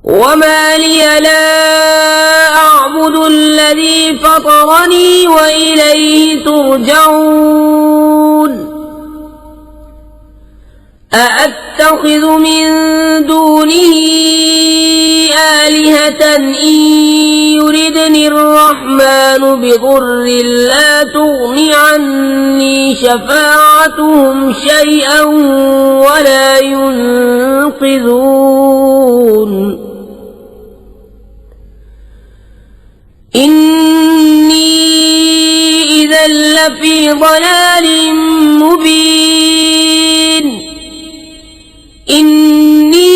वमा लिया ला अअबुदुल्लज़ी फ़तरनी व इलैहि तुरजऊन अअत्तख़िज़ु मिन दूनिही आलिहतन इन युरिदनिर्रहमानु बिदुर्रिन ला तुग़नि अन्नी शफ़ाअतुहुम शयअन वला युनक़िज़ून इन्नी इज़न लफ़ी ज़लालिन मुबीन इन्नी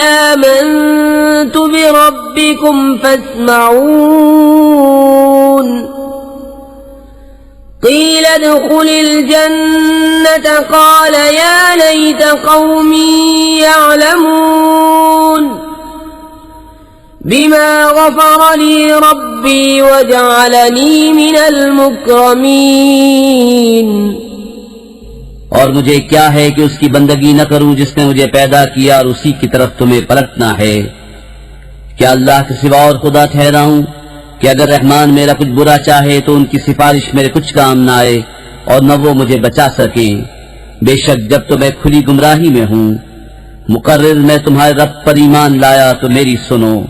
आमन्तु बिरब्बिकुम फस्मऊन क़ील उद्ख़ुलिल जन्नत क़ाल या लैत क़ौमी यअलमून बिमा ग़फ़र ली रब्बी वजअलनी मिनल मुक्रमीन। और मुझे क्या है कि उसकी बंदगी न करूं जिसने मुझे पैदा किया और उसी की तरफ तुम्हें पलटना है। क्या अल्लाह के सिवा और खुदा ठहराऊं कि अगर रहमान मेरा कुछ बुरा चाहे तो उनकी सिफारिश मेरे कुछ काम न आए और न वो मुझे बचा सके। बेशक जब तो मैं खुली गुमराही में हूँ। मुकर्रिर मैं तुम्हारे रब पर ईमान लाया तो मेरी सुनो।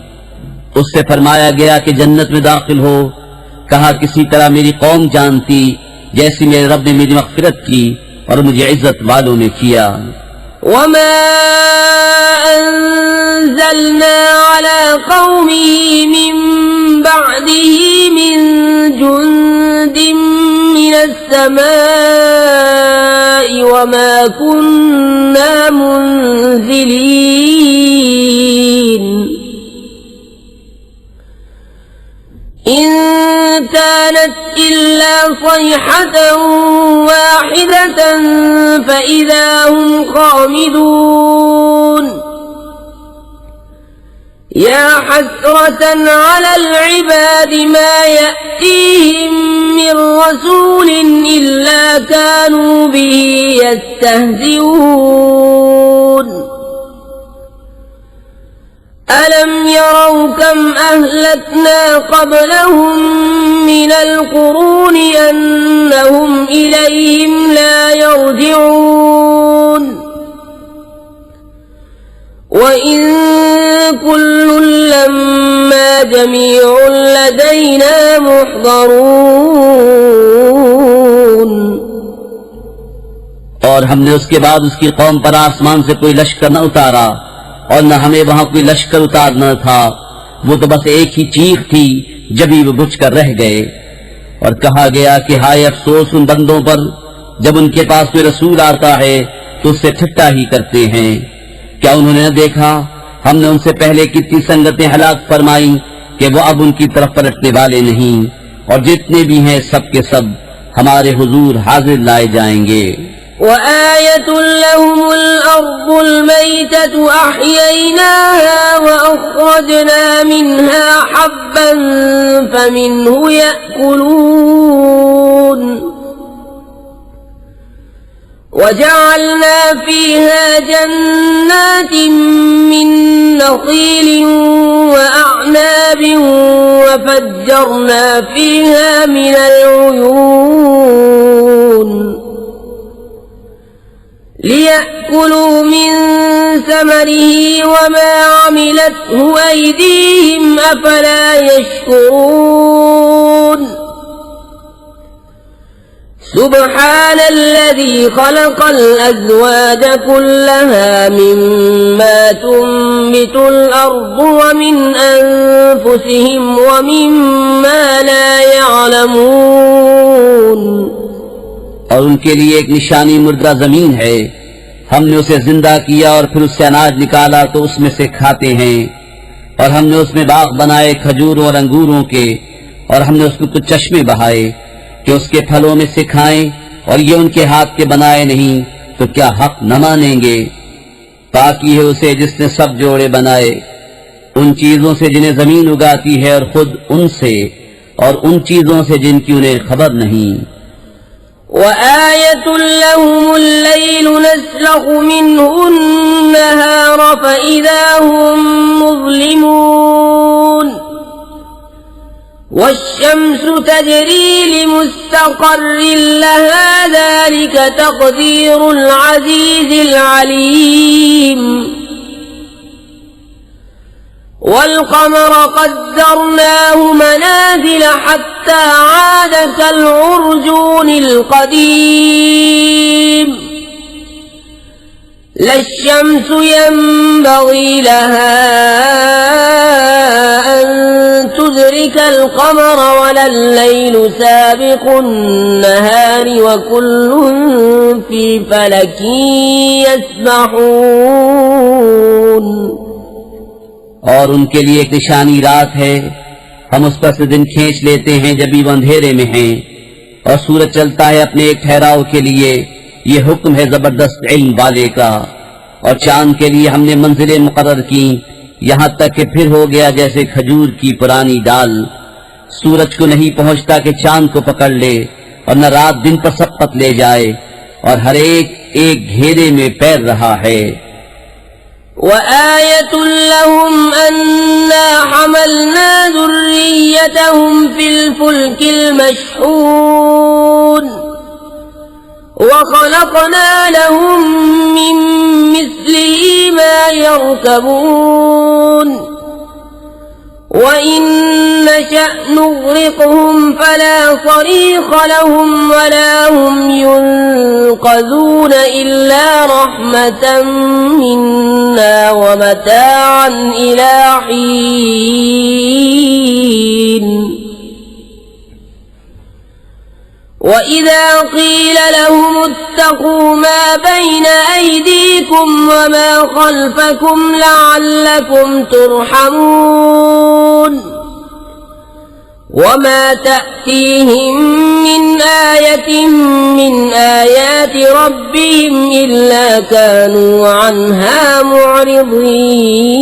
उससे फरमाया गया कि जन्नत में दाखिल हो। कहा किसी तरह मेरी कौम जानती जैसी मेरे रब ने मेरी मग़फ़िरत की और मुझे इज्जत वालों ने किया। वमा अंज़लना अला क़ौमिही मिन बअदिही मिन जुंदिन मिनस समाई वमा कुन्ना मुंज़िलीन इन कानत इल्ला सयहतन वाहिदतन फ़इज़ा हुम ख़ामिदून या हस्रतन अलल इबादि मा यअतीहिम मिन रसूलिन इल्ला कानू बिही यस्तहज़िऊन अलम यरौ कम अहलकना क़ब्लहुम मिनल क़ुरूनि अन्नहुम इलैहिम ला यरजिऊन व इन कुल्लुन लम्मा जमीउन लदैना मुहज़रून। और हमने उसके बाद उसकी कौम पर आसमान से कोई लश्कर न उतारा और न हमें वहां कोई लश्कर उतारना था। वो तो बस एक ही चीख थी जभी वो बुझ कर रह गए। और कहा गया कि हाय अफसोस उन बंदों पर जब उनके पास कोई रसूल आता है तो उससे ठट्टा ही करते हैं। क्या उन्होंने न देखा हमने उनसे पहले कितनी संगतें हलाक फरमाई कि वो अब उनकी तरफ पलटने वाले नहीं। और जितने भी हैं सब के सब हमारे हुजूर हाजिर लाए जाएंगे। वआयतुल लहुमुल अर्दुल मैततु अह्यैनाहा वअख़रजना मिन्हा हब्बन फमिन्हु यअकुलून वजअलना फीहा जन्नातिन मिन नख़ीलिन वअअनाबिन वफज्जरना फीहा मिनल उयून लियअकुलू मिन समरिही वमा अमिलतहु अयदीहिम अफला यशकुरून सुब्हानल्लज़ी खलक़ल अज़वाज कुल्लहा मिम्मा तुंबितुल अर्दु व मिन अनफुसिहिम व मिम्मा ला यअलमून। और उनके लिए एक निशानी मुर्दा जमीन है। हमने उसे जिंदा किया और फिर उससे अनाज निकाला तो उसमें से खाते हैं। और हमने उसमें बाग बनाए खजूरों और अंगूरों के और हमने उसमें कुछ चश्मे बहाए कि उसके फलों में से खाएं। और ये उनके हाथ के बनाए नहीं तो क्या हक न मानेंगे। पाकी है उसे जिसने सब जोड़े बनाए उन चीजों से जिन्हें जमीन उगाती है और खुद उनसे और उन चीजों से जिनकी उन्हें खबर नहीं। وآية لهم الليل نسلخ منه النهار فإذا هم مظلمون والشمس تجري لمستقر لها ذلك تقدير العزيز العليم والقمر قدرناه منازل حتى عاد كالعرجون القديم لا الشمس ينبغي لها أن تدرك القمر ولا الليل سابق النهار وكل في فلك يسبحون और उनके लिए एक निशानी रात है, हम उस पर से दिन खींच लेते हैं जब वो अंधेरे में हैं, और सूरज चलता है अपने एक ठहराव के लिए। ये हुक्म है जबरदस्त इल्म वाले का। और चांद के लिए हमने मंजिलें मुकर्रर की, यहाँ तक कि फिर हो गया जैसे खजूर की पुरानी डाल। सूरज को नहीं पहुँचता कि चांद को पकड़ ले, और न रात दिन पर शपथ ले जाए, और हर एक एक घेरे में पैर रहा है। وآية لهم أنا حملنا ذريتهم في الفلك المشحون وخلقنا لهم من مثله ما يركبون وإن نشأ نغرقهم فلا صريخ لهم ولا هم ينقذون إلا رحمة منا ومتاعا إلى حين وإذا قيل لهم اتقوا ما بين أيديكم وما خلفكم لعلكم ترحمون وما تأتيهم من آية من آيات ربهم إلا كانوا عنها معرضين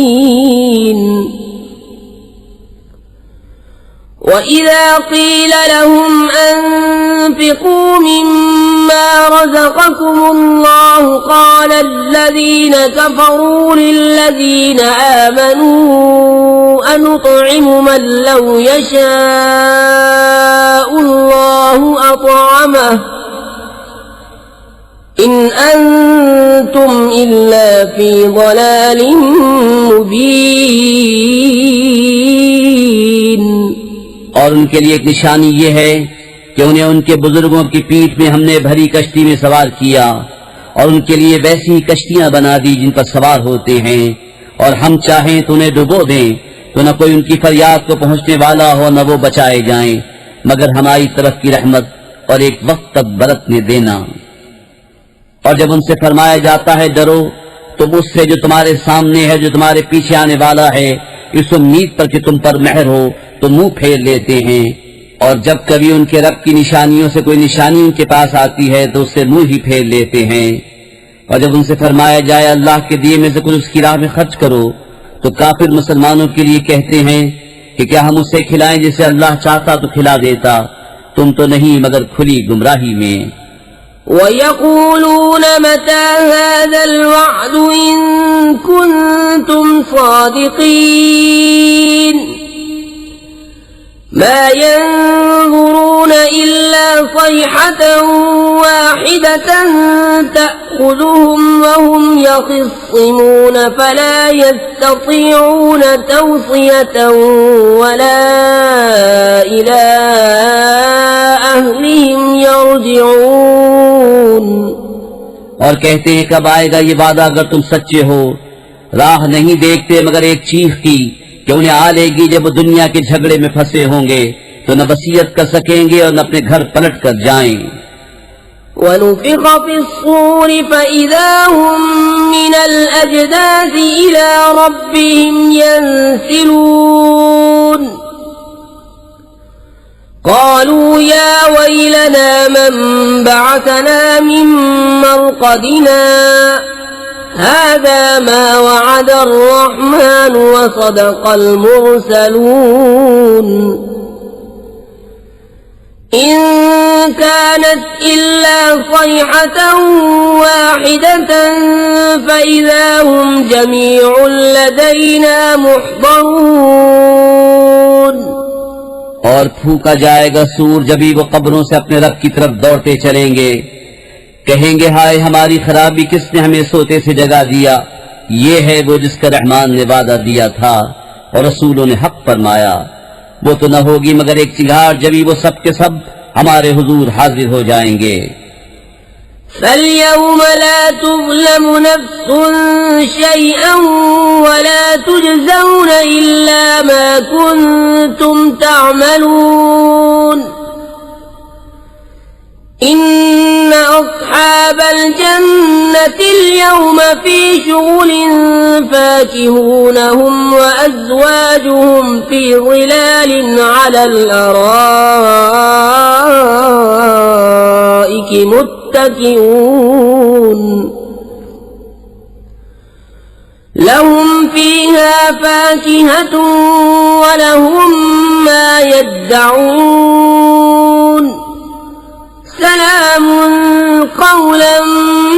وإذا قيل لهم أنفقوا مما رزقكم الله قال الذين كفروا للذين آمنوا أنطعم من لو يشاء الله أطعمه إن أنتم إلا في ضلال مبين। और उनके लिए एक निशानी ये है कि उन्हें उनके बुजुर्गों की पीठ में हमने भरी कश्ती में सवार किया, और उनके लिए वैसी ही कश्तियां बना दी जिन पर सवार होते हैं, और हम चाहें तो उन्हें डुबो दें तो न कोई उनकी फरियाद को पहुंचने वाला हो न वो बचाए जाएं, मगर हमारी तरफ की रहमत और एक वक्त तक बरतने देना। और जब उनसे फरमाया जाता है डरो, तो उससे जो तुम्हारे सामने है, जो तुम्हारे पीछे आने वाला है, इस उम्मीद पर कि तुम पर मेहर हो, तो मुंह फेर लेते हैं। और जब कभी उनके रब की निशानियों से कोई निशानी उनके पास आती है तो उससे मुंह ही फेर लेते हैं। और जब उनसे फरमाया जाए अल्लाह के दिए में से कुछ उसकी राह में खर्च करो, तो काफिर मुसलमानों के लिए कहते हैं कि क्या हम उससे खिलाएं जिसे अल्लाह चाहता तो खिला देता, तुम तो नहीं मगर खुली गुमराही में। وَيَقُولُونَ مَتَى هَذَا الْوَعْدُ إِن كُنتُمْ صَادِقِينَ مَا يَنظُرُونَ إِلَّا صَيْحَةً وَاحِدَةً تَأْخُذُهُمْ وَهُمْ يَخِصِّمُونَ فَلَا يَسْتَطِيعُونَ تَوْصِيَةً وَلَا إِلَى أَهْلِهِمْ يَرْجِعُونَ। और कहते हैं कब आएगा ये वादा अगर तुम सच्चे हो, राह नहीं देखते मगर एक चीख की कि उन्हें आ लेगी जब वो दुनिया के झगड़े में फंसे होंगे, तो न वसीयत कर सकेंगे और न अपने घर पलट कर जाएं। وَنُفِخَ فِي الصُّورِ فَإِذَا هُم مِّنَ الْأَجْدَاثِ إِلَى رَبِّهِمْ يَنسِلُونَ قالوا يا ويلنا من بعثنا من مرقدنا هذا ما وعد الرحمن وصدق المرسلون إن كانت إلا صيحة واحدة فإذا هم جميع لدينا محضرون। और फूका जाएगा सूर जब ही वो कब्रों से अपने रब की तरफ दौड़ते चलेंगे, कहेंगे हाय हमारी खराबी, किसने हमें सोते से जगा दिया। ये है वो जिसका रहमान ने वादा दिया था और रसूलों ने हक फरमाया। वो तो न होगी मगर एक चिंगार जब ही वो सब के सब हमारे हुजूर हाजिर हो जाएंगे। فَالْيَوْمَ لَا تُظْلَمُ نَفْسٌ شَيْئًا وَلَا تُجْزَوْنَ إِلَّا مَا كُنتُمْ تَعْمَلُونَ إِنَّ أَصْحَابَ الْجَنَّةِ الْيَوْمَ فِي شُغُلٍ فَاكِهُونَ هُمْ وَأَزْوَاجُهُمْ فِي ظِلَالٍ عَلَى الْأَرَائِكِ متكئون لهم فيها فاكهة ولهم ما يدعون سلام قولا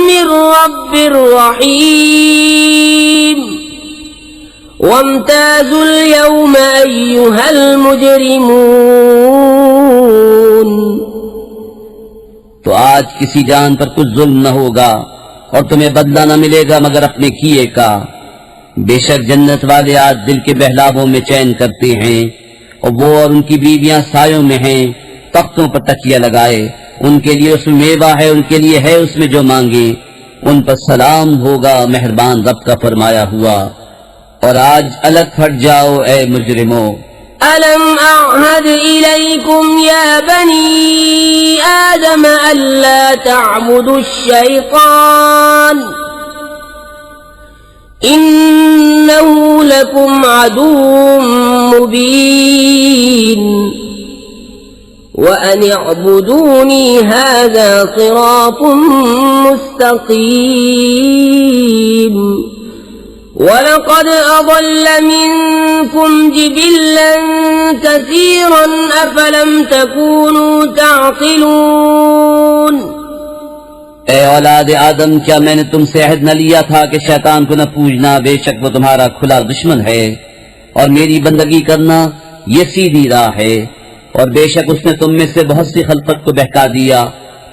من رب رحيم وامتازوا اليوم أيها المجرمون। तो आज किसी जान पर कुछ जुल्म न होगा और तुम्हें बदला न मिलेगा मगर अपने किए का। बेशक जन्नत वाले आज दिल के बहलावों में चैन करते हैं और वो और उनकी बीवियां सायों में हैं, तख्तों पर तकिया लगाए। उनके लिए उसमें मेवा है, उनके लिए है उसमें जो मांगे। उन पर सलाम होगा मेहरबान रब का फरमाया हुआ। और आज अलग फट जाओ ए मुजरिमों। ألم أعهد إليكم يا بني آدم ألا تعبدوا الشيطان إنه لكم عدو مبين وأن اعبدوني هذا صراط مستقيم ولقد أضل منكم جبلا كثيرا أفلم تكونوا تعقلون। ए औलाद आदम, क्या मैंने तुमसे अहद न लिया था कि शैतान को न पूजना, बेशक वो तुम्हारा खुला दुश्मन है और मेरी बंदगी करना ये सीधी राह है। और बेशक उसने तुम में से बहुत सी खलकत को बहका दिया,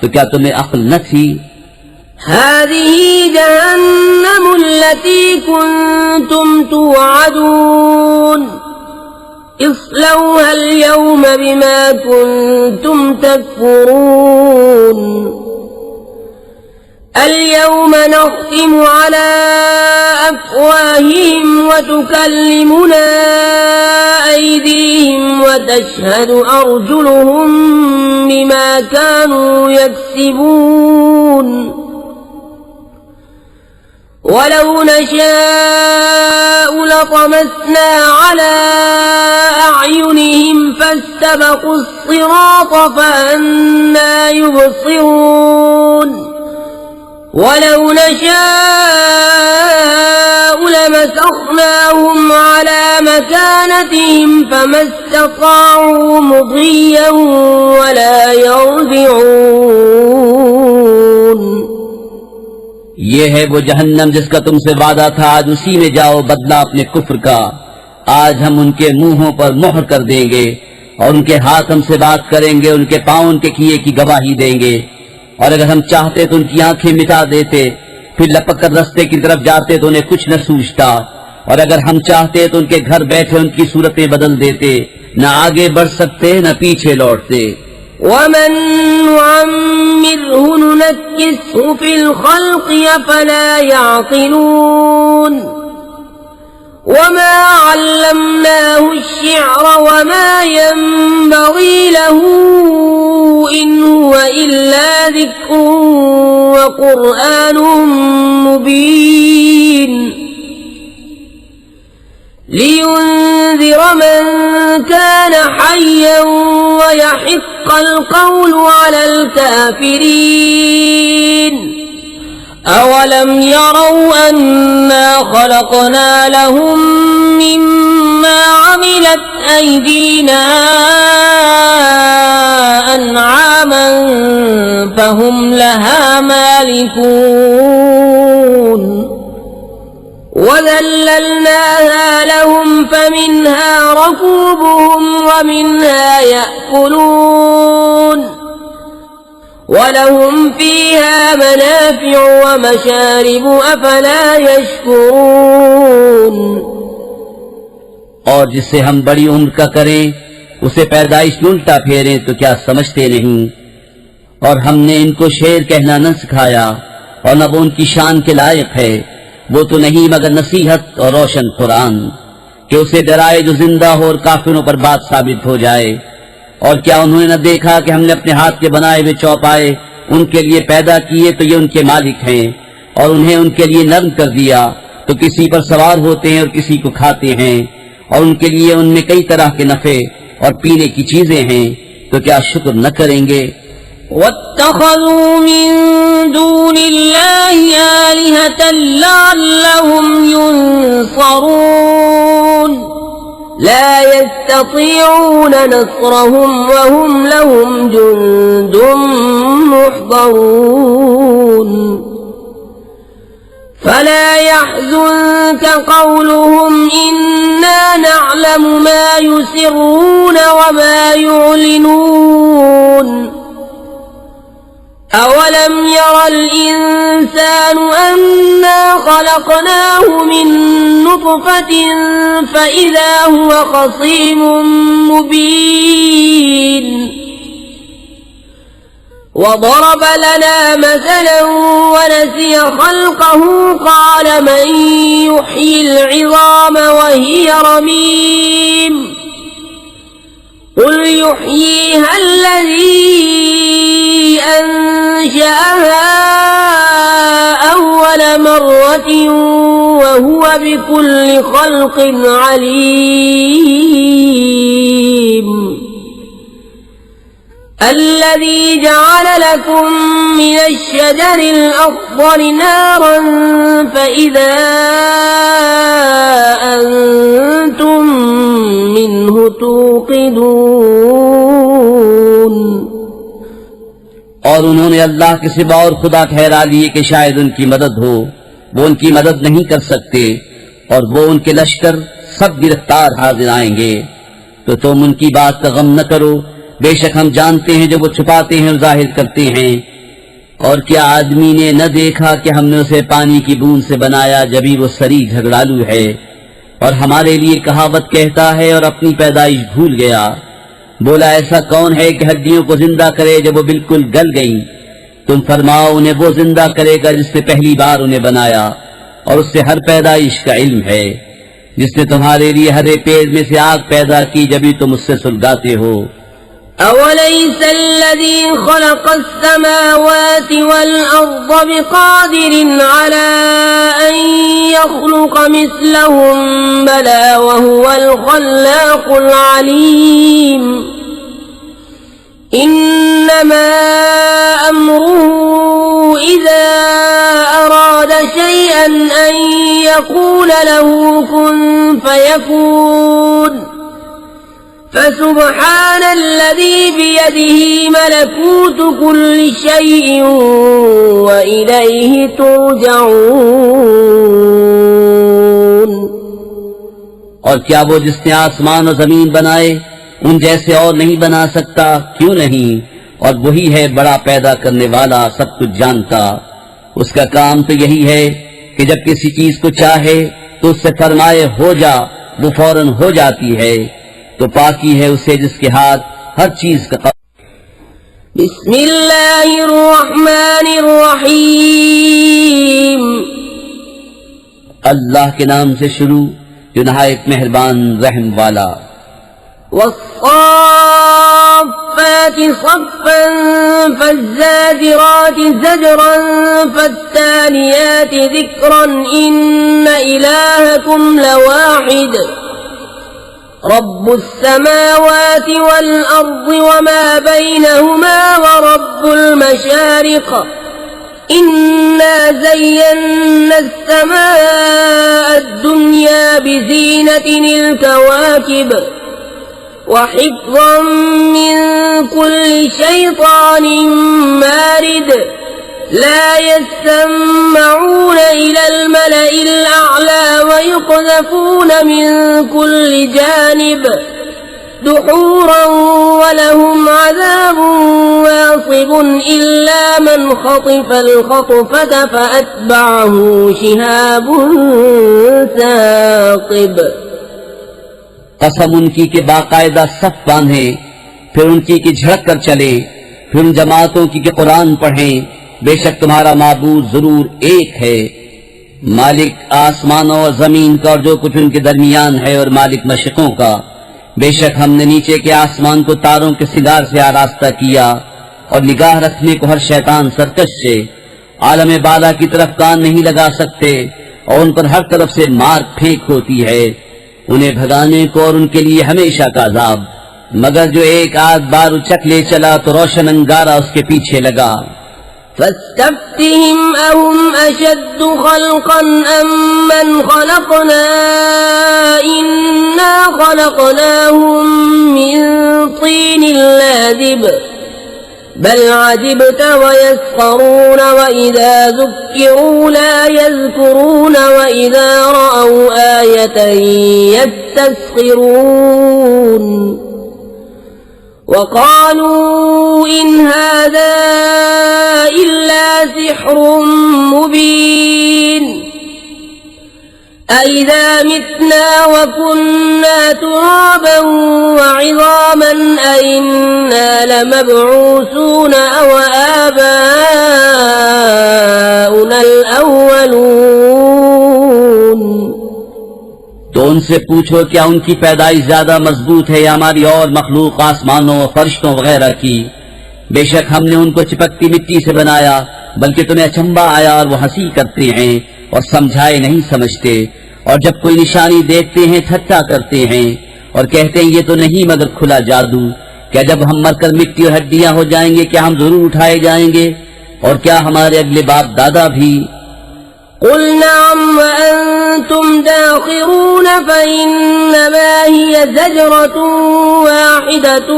तो क्या तुम्हें अक्ल न थी। هذه جهنم التي كنتم توعدون اصلوها اليوم بما كنتم تكفرون اليوم نختم على أفواههم وتكلمنا أيديهم وتشهد أرجلهم بما كانوا يكسبون ولو نشاء لطمسنا على أعينهم فاستبقوا الصراط فأنى يبصرون ولو نشاء لمسخناهم على مكانتهم فما استطاعوا مضيا ولا يرجعون। ये है वो जहन्नम जिसका तुमसे वादा था, आज उसी में जाओ, बदला अपने कुफ्र का। आज हम उनके मुंहों पर मोहर कर देंगे और उनके हाथ हमसे बात करेंगे, उनके पांव उनके किए की गवाही देंगे। और अगर हम चाहते तो उनकी आंखें मिटा देते, फिर लपक कर रास्ते की तरफ जाते तो उन्हें कुछ न सूझता। और अगर हम चाहते तो उनके घर बैठे उनकी सूरतें बदल देते, न आगे बढ़ सकते न पीछे लौटते। ومن نعمره ننكسه في الخلق أفلا يعقلون وما علمناه الشعر وما ينبغي له إن هو إلا ذكر وقرآن مبين لينذر من كان حيا ويحق القول على الكافرين أولم يروا أنا خلقنا لهم مما عملت أيدينا أنعاما فهم لها مالكون وذللناها لهم فمنها ركوبهم ومنها يأكلون ولهم فيها منافع ومشارب أفلا يشكرون। और जिसे हम बड़ी उम्र का करें उसे पैदाइश में उल्टा फेरें तो क्या समझते नहीं। और हमने इनको शेर कहना न सिखाया और न वो उनकी शान के लायक है, वो तो नहीं मगर नसीहत और रोशन कुरान कि उसे डराए जो जिंदा हो और काफिरों पर बात साबित हो जाए। और क्या उन्होंने न देखा कि हमने अपने हाथ के बनाए हुए चौपाए उनके लिए पैदा किए तो ये उनके मालिक हैं, और उन्हें उनके लिए नर्म कर दिया तो किसी पर सवार होते हैं और किसी को खाते हैं, और उनके लिए उनमें कई तरह के नफे और पीने की चीजें हैं, तो क्या शुक्र न करेंगे। वत्तखज़ू मिन दूनिल्लाहि आलिहतन लअल्लहुम युनसरून ला यस्ततीऊन नस्रहुम वहुम लहुम जुंदुम मुहज़रून फला यहज़ुनक क़ौलुहुम इन्ना नअलमु मा युसिर्रून वमा युअलिनून अवलम यरल इंसानु अन्ना खलक़नाहु मिन नुत्फ़तिन फ़इज़ा हुवा ख़सीमुम मुबीन وضرب لنا مثلا ونسي خلقه قال من يحيي العظام وهي رميم قل يحييها الذي أنشأها أول مرة وهو بكل خلق عليم الذي جعل لكم من الشجر الأخضر نارا فإذا أنتم منه توقدون। और उन्होंने अल्लाह के सिवा और खुदा ठहरा लिए कि शायद उनकी मदद हो, वो उनकी मदद नहीं कर सकते, और वो उनके लश्कर सब गिरफ्तार हाजिर आएंगे। तो तुम उनकी बात का गम न करो, बेशक हम जानते हैं जो वो छुपाते हैं और जाहिर करते हैं। और क्या आदमी ने न देखा कि हमने उसे पानी की बूंद से बनाया जबकि वो सरी झगड़ालू है, और हमारे लिए कहावत कहता है और अपनी पैदाइश भूल गया। बोला ऐसा कौन है कि हड्डियों को जिंदा करे जब वो बिल्कुल गल गईं। तुम फरमाओ उन्हें वो जिंदा करेगा जिसने पहली बार उन्हें बनाया, और उससे हर पैदाइश का इल्म है, जिसने तुम्हारे लिए हरे पेड़ में से आग पैदा की जब तुम उससे सुलगाते हो। أوليس الذي خلق السماوات والأرض بقادر على أن يخلق مثلهم بلى وهو الخلاق العليم إنما أمره إذا أراد شيئا أن يقول له كن فيكون فسبحان الذي بيده ملكوت كل شيء وإليه ترجعون। और क्या वो जिसने आसमान और जमीन बनाए उन जैसे और नहीं बना सकता? क्यों नहीं? और वही है बड़ा पैदा करने वाला, सब कुछ जानता। उसका काम तो यही है कि जब किसी चीज को चाहे तो उससे फरमाए हो जा, वो फौरन हो जाती है। तो पाकी है उसे जिसके हाथ हर चीज का। बिस्मिल्लाहिर्रहमानिर्रहीम। अल्लाह के नाम से शुरू जो नहायत मेहरबान रहम वाला। والصافات صفا فالزاجرات زجرا فالتاليات ذكرا إن إلهكم لواحد رب السماوات والأرض وما بينهما ورب المشارق إنا زينا السماء الدنيا بزينة الكواكب وحفظا من كل شيطان مارد لا يسمعون إلى الملأ الأعلى ويقذفون من كل جانب دحورا ولهم عذاب واصب إلا من خطف الخطفة فأتبعه شهاب ثاقب। कसम उनकी के बाकायदा सफ बांधे, फिर उनकी की झड़क कर चले, फिर उन जमातों की के कुरान पढ़ें। बेशक तुम्हारा माबूद जरूर एक है, मालिक आसमानों और जमीन का और जो कुछ उनके दरमियान है, और मालिक मशरिकों का। बेशक हमने नीचे के आसमान को तारों के सिगार से आरास्ता किया और निगाह रखने को हर शैतान सरकश से। आलम बाला की तरफ कान नहीं लगा सकते और उन पर हर तरफ से मार फेंक होती है, उन्हें भगाने को और उनके लिए हमेशा का अजाब। मगर जो एक आध बार उचक ले चला तो रोशन अंगारा उसके पीछे लगा। فاستفتهم أهم أشد خلقا أم من خلقنا إنا خلقناهم من طين لازب بل عجبت ويسخرون وإذا ذكروا لا يذكرون وإذا رأوا آية يستسخرون وقالوا إن هذا إلا سحر مبين أإذا متنا وكنا ترابا وعظاما أإنا لمبعوثون أو آباؤنا الأولون। तो उनसे पूछो क्या उनकी पैदाइश ज्यादा मजबूत है या हमारी और मखलूक आसमानों फरिश्तों वगैरह की। बेशक हमने उनको चिपकती मिट्टी से बनाया, बल्कि तुम्हें अचंबा आया और वो हंसी करते हैं और समझाए नहीं समझते। और जब कोई निशानी देखते हैं ठट्ठा करते हैं और कहते हैं ये तो नहीं मगर खुला जादू। क्या जब हम मरकर मिट्टी और हड्डियां हो जाएंगे क्या हम जरूर उठाए जाएंगे, और क्या हमारे अगले बाप दादा भी। قل نعم وأنتم داخرون فإنما هي زجرة واحدة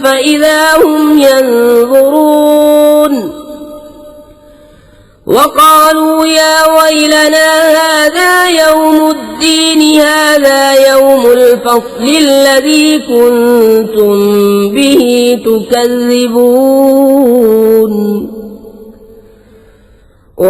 فإذا هم ينظرون وقالوا يا ويلنا هذا يوم الدين هذا يوم الفصل الذي كنتم به تكذبون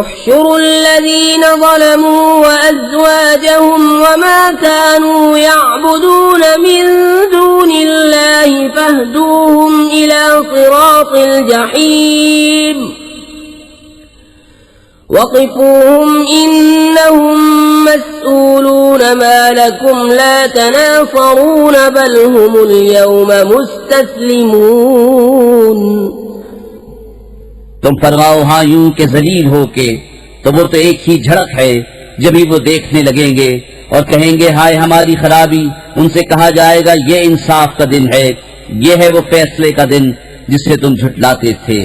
احشروا الذين ظلموا وأزواجهم وما كانوا يعبدون من دون الله فاهدوهم إلى صراط الجحيم وقفوهم إنهم مسؤولون ما لكم لا تناصرون بل هم اليوم مستسلمون। तुम फरमाओ हाँ यूं के जलील हो के, तो वो तो एक ही झड़क है। जब ही वो देखने लगेंगे और कहेंगे हाय हमारी खराबी, उनसे कहा जाएगा ये इंसाफ का दिन है, ये है वो फैसले का दिन जिससे तुम झुटलाते थे।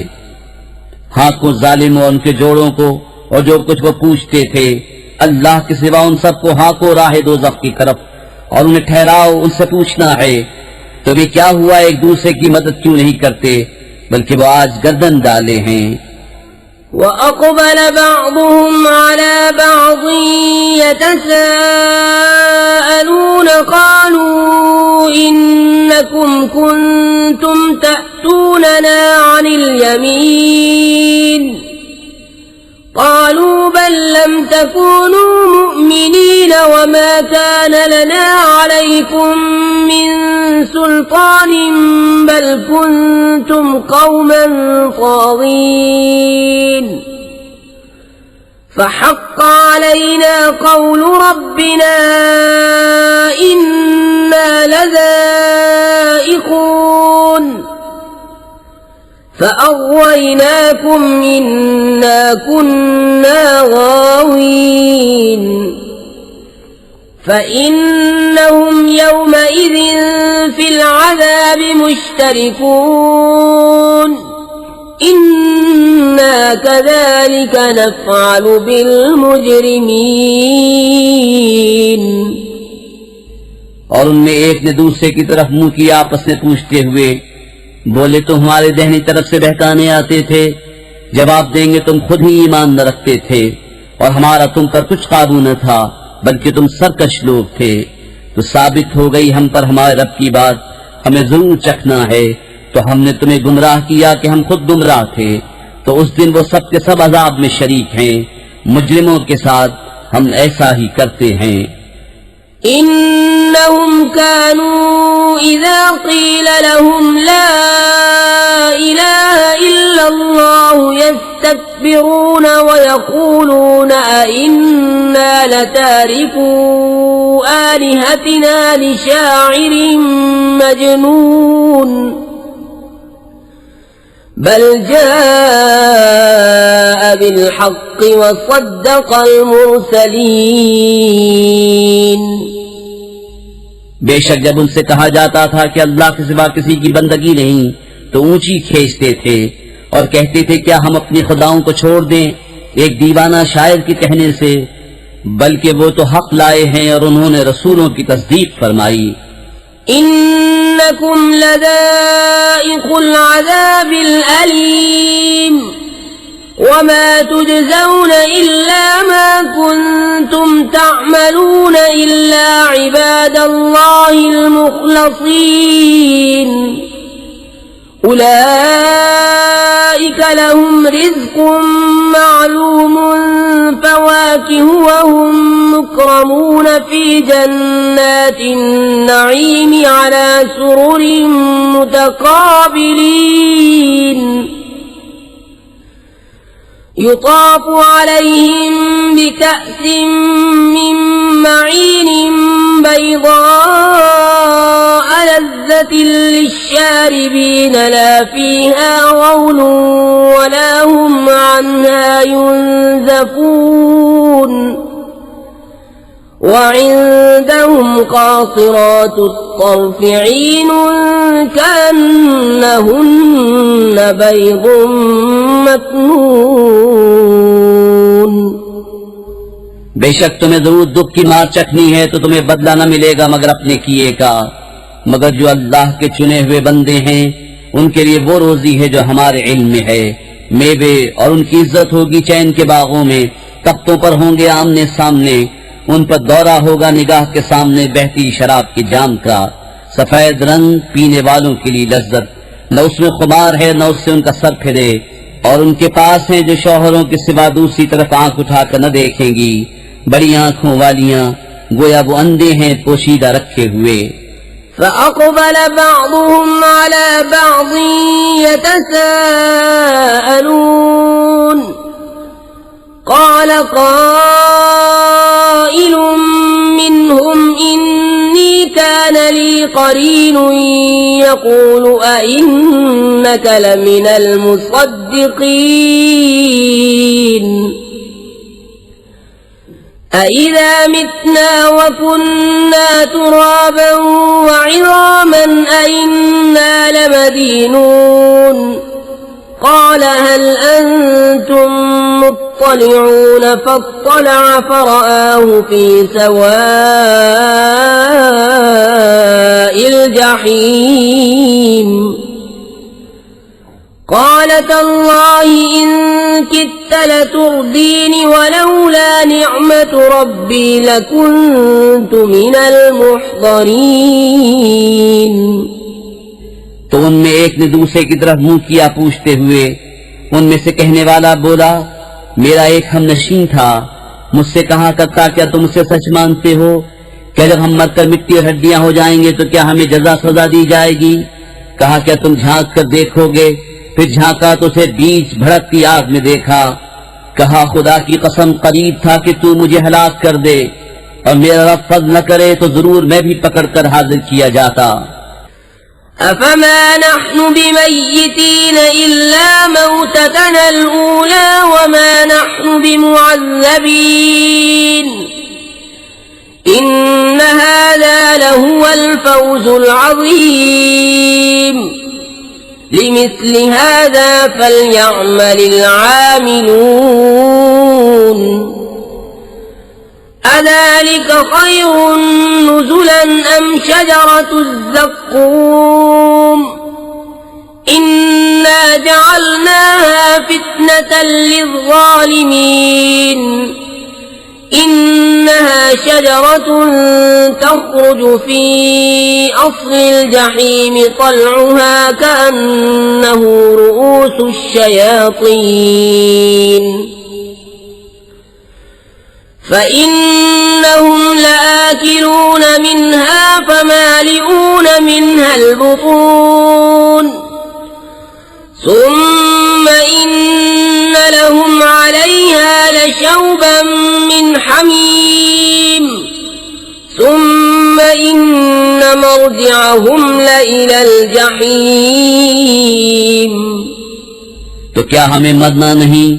हाँ को जालिम और उनके जोड़ों को और जो कुछ वो पूछते थे, अल्लाह के सिवा उन सबको हाँ को राह दोज़ख की तरफ, और उन्हें ठहराओ उनसे पूछना है तो वे क्या हुआ एक दूसरे की मदद क्यों नहीं करते, बल्कि वो आज गर्दन डाले हैं। وأقبل بعضهم على بعض يتساءلون قالوا إنكم كنتم تأتوننا عن اليمين قالوا بل لم تكونوا مؤمنين وما كان لنا عليكم من سلطان بل كنتم قوما طاغين فحق علينا قول ربنا إنا لذائقون فأغويناكم إنا كنا غاوين فإنهم يومئذ في العذاب مشتركون إنا كذلك نفعل بالمجرمين। और उनमें एक ने दूसरे की तरफ मुंह किया आपस में पूछते हुए, बोले तो हमारे दाहिनी तरफ से बहकाने आते थे, जवाब देंगे तुम खुद ही ईमान न रखते थे और हमारा तुम पर कुछ काबू न था, बल्कि तुम सरकश लोग थे। तो साबित हो गई हम पर हमारे रब की बात, हमें जरूर चखना है। तो हमने तुम्हें गुमराह किया कि हम खुद गुमराह थे। तो उस दिन वो सब के सब अजाब में शरीक हैं। मुजरिमों के साथ हम ऐसा ही करते हैं। इन्नहुम कानू इज़ा क़ील लहुम ला इलाहा इल्लल्लाहु यस्तकबिरून व यक़ूलून अइन्ना लतारिकू आलिहतिना लिशाइरिन मजनून बल जाअ बिलहक़्क़ व सद्दक़ल मुरसलीन। बेशक जब उनसे कहा जाता था कि अल्लाह के सिवा किसी की बंदगी नहीं, तो ऊंची खींचते थे और कहते थे क्या हम अपने खुदाओं को छोड़ दें एक दीवाना शायर के कहने से, बल्कि वो तो हक लाए हैं और उन्होंने रसूलों की तस्दीक फरमाई। इन्नकुम लज़ाइक़ुल अज़ाबिल अलीम वमा तुजज़ौन इल्ला मा कुन्तुम तअमलून इल्ला इबादल्लाहिल मुख़लसीन उलाइक लहुम रिज़्क़ुम मालूमुन फवाकिह व हुम मुकरमून फी जन्नातिन नईम अला सुरुरिन मुतक़ाबिलीन युताफ़ु अलैहिम बिकअसिन मिन मईन बैज़ाअ लज़्ज़तिन लिश्शारिबीन ला फ़ीहा ग़ौल वला हुम अन्हा युनज़फ़ून वዒंदहुम क़ासिरातुत तर्फ़ ईन कअन्नहुन्न बैज़ुम मकनून। बेशक तुम्हें जरूर दुख की मार चखनी है, तो तुम्हें बदला न मिलेगा मगर अपने किए का। मगर जो अल्लाह के चुने हुए बंदे हैं उनके लिए वो रोजी है जो हमारे इल्म में है, मेवे और उनकी इज्जत होगी चैन के बागों में, तख्तों पर होंगे आमने सामने, उन पर दौरा होगा निगाह के सामने बहती शराब के जाम का। सफेद रंग पीने वालों के लिए लज्जत, न उसमें खुमार है न उससे उनका सर फिरे। और उनके पास हैं जो शौहरों के सिवा दूसरी तरफ आंख उठाकर न देखेंगी, बड़ी आंखों वालियां, गोया वो अंधे हैं पोशीदा रखे हुए। فأقبل بعضهم على بعض يتساءلون قال قائل منهم إني كان لي قرين يقول أئنك لمن المصدقين أإذا متنا وكنا ترابا وعظاما أئنا لمدينون قال هل أنتم مطلعون فاطلع فرآه في سواء الجحيم قال تالله إن كدت لتردين ولولا نعمة ربي لكنت من المحضرين। तो उनमें एक ने दूसरे की तरफ मुंह किया पूछते हुए, उनमें से कहने वाला बोला, मेरा एक हमनशीन था, मुझसे कहा करता क्या तुम उसे सच मानते हो? क्या जब हम मरकर मिट्टी और हड्डियां हो जाएंगे तो क्या हमें जजा सजा दी जाएगी? कहा क्या तुम झांक कर देखोगे? फिर झांका तो उसे बीच भड़कती आग में देखा। कहा खुदा की कसम करीब था कि तू मुझे हलाक कर दे और मेरा रब फज़्ल न करे तो जरूर मैं भी पकड़कर हाजिर किया जाता। अफमा नहनु बिमय्यितीन इल्ला मौततना अल-ऊला वमा नहनु बिमुअज़्ज़बीन इन्न हाज़ा लहुवल फ़ौज़ुल अज़ीम लिमिस्ल हाज़ा फ़लयअमलिल आमिलून अज़ालिक ख़ैरुन नुज़ुलन अम شجرة الزقوم إنا جعلناها فتنة للظالمين إنها شجرة تخرج في أصل الجحيم طلعها كأنه رؤوس الشياطين فإنهم لآكلون منها فمالئون منها البطون ثم إن لهم عليها لشوبا من حميم ثم إن مرجعهم لإلى الجحيم तो क्या हमें मरना नहीं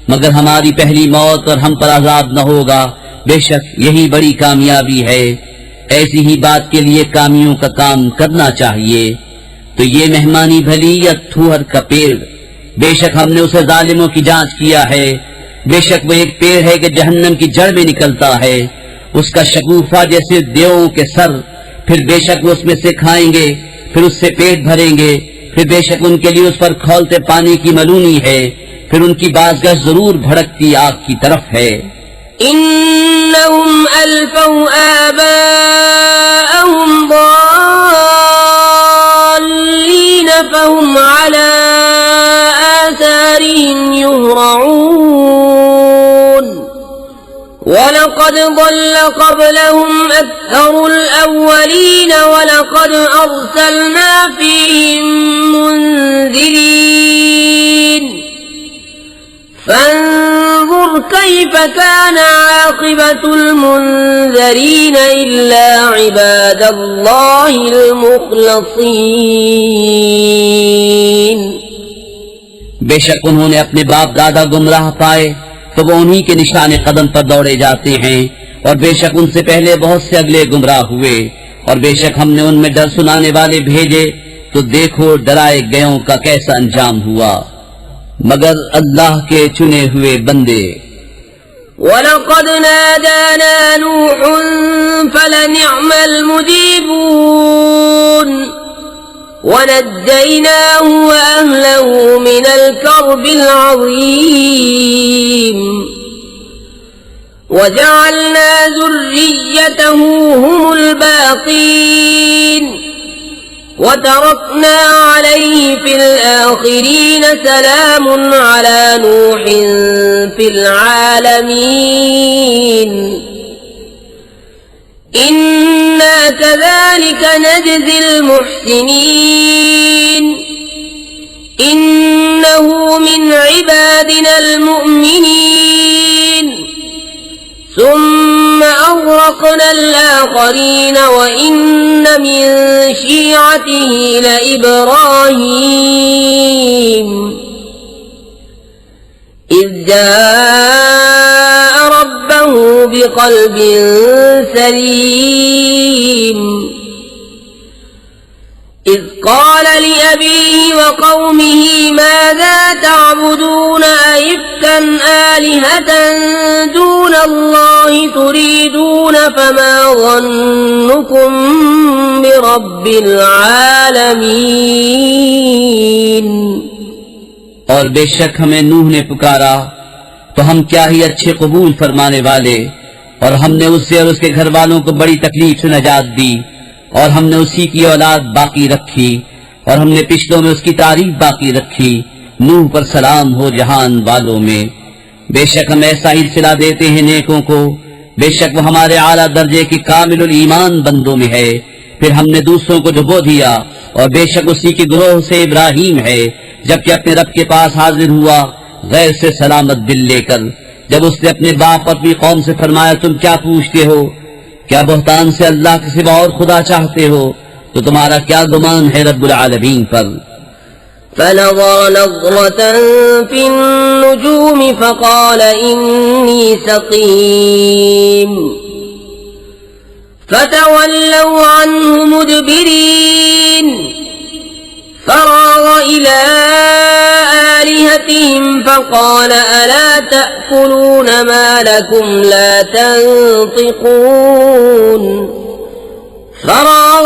मगर हमारी पहली मौत और हम पर अजाब न होगा। बेशक यही बड़ी कामयाबी है। ऐसी ही बात के लिए कामियों का काम करना चाहिए। तो ये मेहमानी भली या थूहर का पेड़, बेशक हमने उसे जालिमों की जांच किया है। बेशक वो एक पेड़ है कि जहन्नम की जड़ में निकलता है, उसका शगुफा जैसे देवों के सर। फिर बेशक वो उसमें से खाएंगे, फिर उससे पेट भरेंगे। फिर बेशक उनके लिए उस पर खौलते पानी की मलूनी है। फिर उनकी बाज़गाह जरूर भड़कती आग की तरफ है। इन्नहुम अल्फौ आबाअहुम ضالين فهم على آثارهم يهرعون ولقد ضل قبلهم أكثر الأولين ولقد أرسلنا فيهم منذرين فانظر كيف كان عاقبة المنذرين إلا عباد الله المخلصين बेशक उन्होंने अपने बाप दादा गुमराह पाए तो वो उन्हीं के निशाने कदम पर दौड़े जाते हैं, और बेशक उनसे पहले बहुत से अगले गुमराह हुए। और बेशक हमने उनमें डर सुनाने वाले भेजे तो देखो डराए गयों का कैसा अंजाम हुआ। मगर अल्लाह के चुने हुए बंदे। वलक़द नादाना नूह फलनिअमल मुजीबून वनज्जयनाहु वअहलहु मिनल कर्बिल अज़ीम वजअलना ज़ुर्रिय्यतहु हुमुल बाक़ीन وتركنا عليه في الآخرين سلام على نوح في العالمين إنا كذلك نجزي المحسنين إنه من عبادنا المؤمنين ثم أغرقنا الآخرين وإن من شيعته لإبراهيم إذ جاء ربه بقلب سليم إذ قال لأبيه وقومه ماذا تعبدون أئفكا آلهة دون الله تريدون فما ظنكم برب العالمين और बेशक हमें नूह ने पुकारा तो हम क्या ही अच्छे कबूल फरमाने वाले, और हमने उससे और उसके घर वालों को बड़ी तकलीफ से नजात दी, और हमने उसी की औलाद बाकी रखी, और हमने पिछलों में उसकी तारीफ बाकी रखी। नूह पर सलाम हो जहान वालों में। बेशक हम ऐसा ही सिला देते हैं नेकों को, बेशक वो हमारे आला दर्जे की कामिलुल ईमान बंदों में है। फिर हमने दूसरों को डुबो दिया, और बेशक उसी के ग्रोह से इब्राहीम है, जबकि अपने रब के पास हाजिर हुआ गैर से सलामत दिल लेकर। जब उसने अपने बाप और अपनी कौम से फरमाया तुम क्या पूछते हो, क्या बुहतान से अल्लाह के सिवा और खुदा चाहते हो, तो तुम्हारा क्या गुमान है रब्बुल आलमीन पर। فنظر نظرة في النجوم فقال إني سقيم فتولوا عنه مدبرين فراغ إلى آلهتهم فقال ألا تأكلون ما لكم لا تنطقون فراغ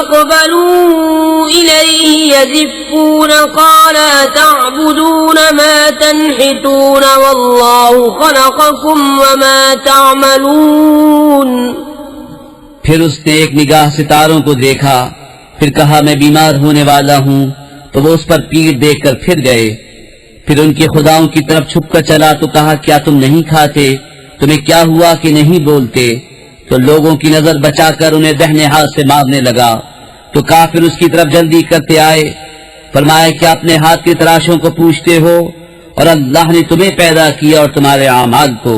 فأقبلوا إليه يزفون قال أتعبدون ما تنحتون والله خلقكم وما تعملون। फिर उसने एक निगाह सितारों को देखा, फिर कहा मैं बीमार होने वाला हूँ, तो वो उस पर पीठ देखकर फिर गए। फिर उनके खुदाओं की तरफ छुपकर चला तो कहा क्या तुम नहीं खाते, तुम्हें क्या हुआ कि नहीं बोलते? तो लोगों की नजर बचाकर उन्हें दाहिने हाथ से मारने लगा। तो काफिर उसकी तरफ जल्दी करते आए, फरमाया क्या अपने हाथ की तराशों को पूछते हो, और अल्लाह ने तुम्हें पैदा किया और तुम्हारे आमाल को।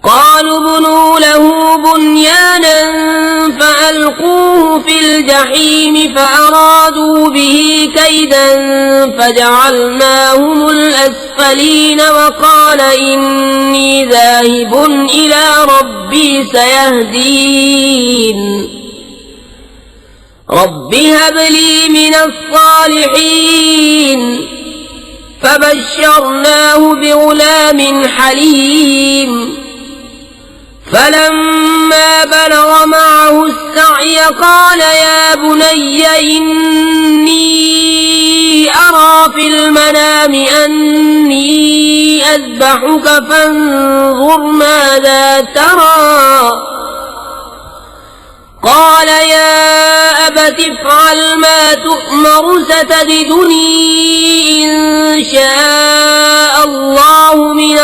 قالوا ابنوا له بنيانا فألقوه في الجحيم فأرادوا به كيدا فجعلناهم الأسفلين وقال إني ذاهب إلى ربي سيهدين رب هب لي من الصالحين فبشرناه بغلام حليم فلما بلغ معه السعي قال يا بني إني أرى في المنام أني أذبحك فانظر ماذا ترى قال يا أبت افعل ما تؤمر ستجدني إن شاء الله من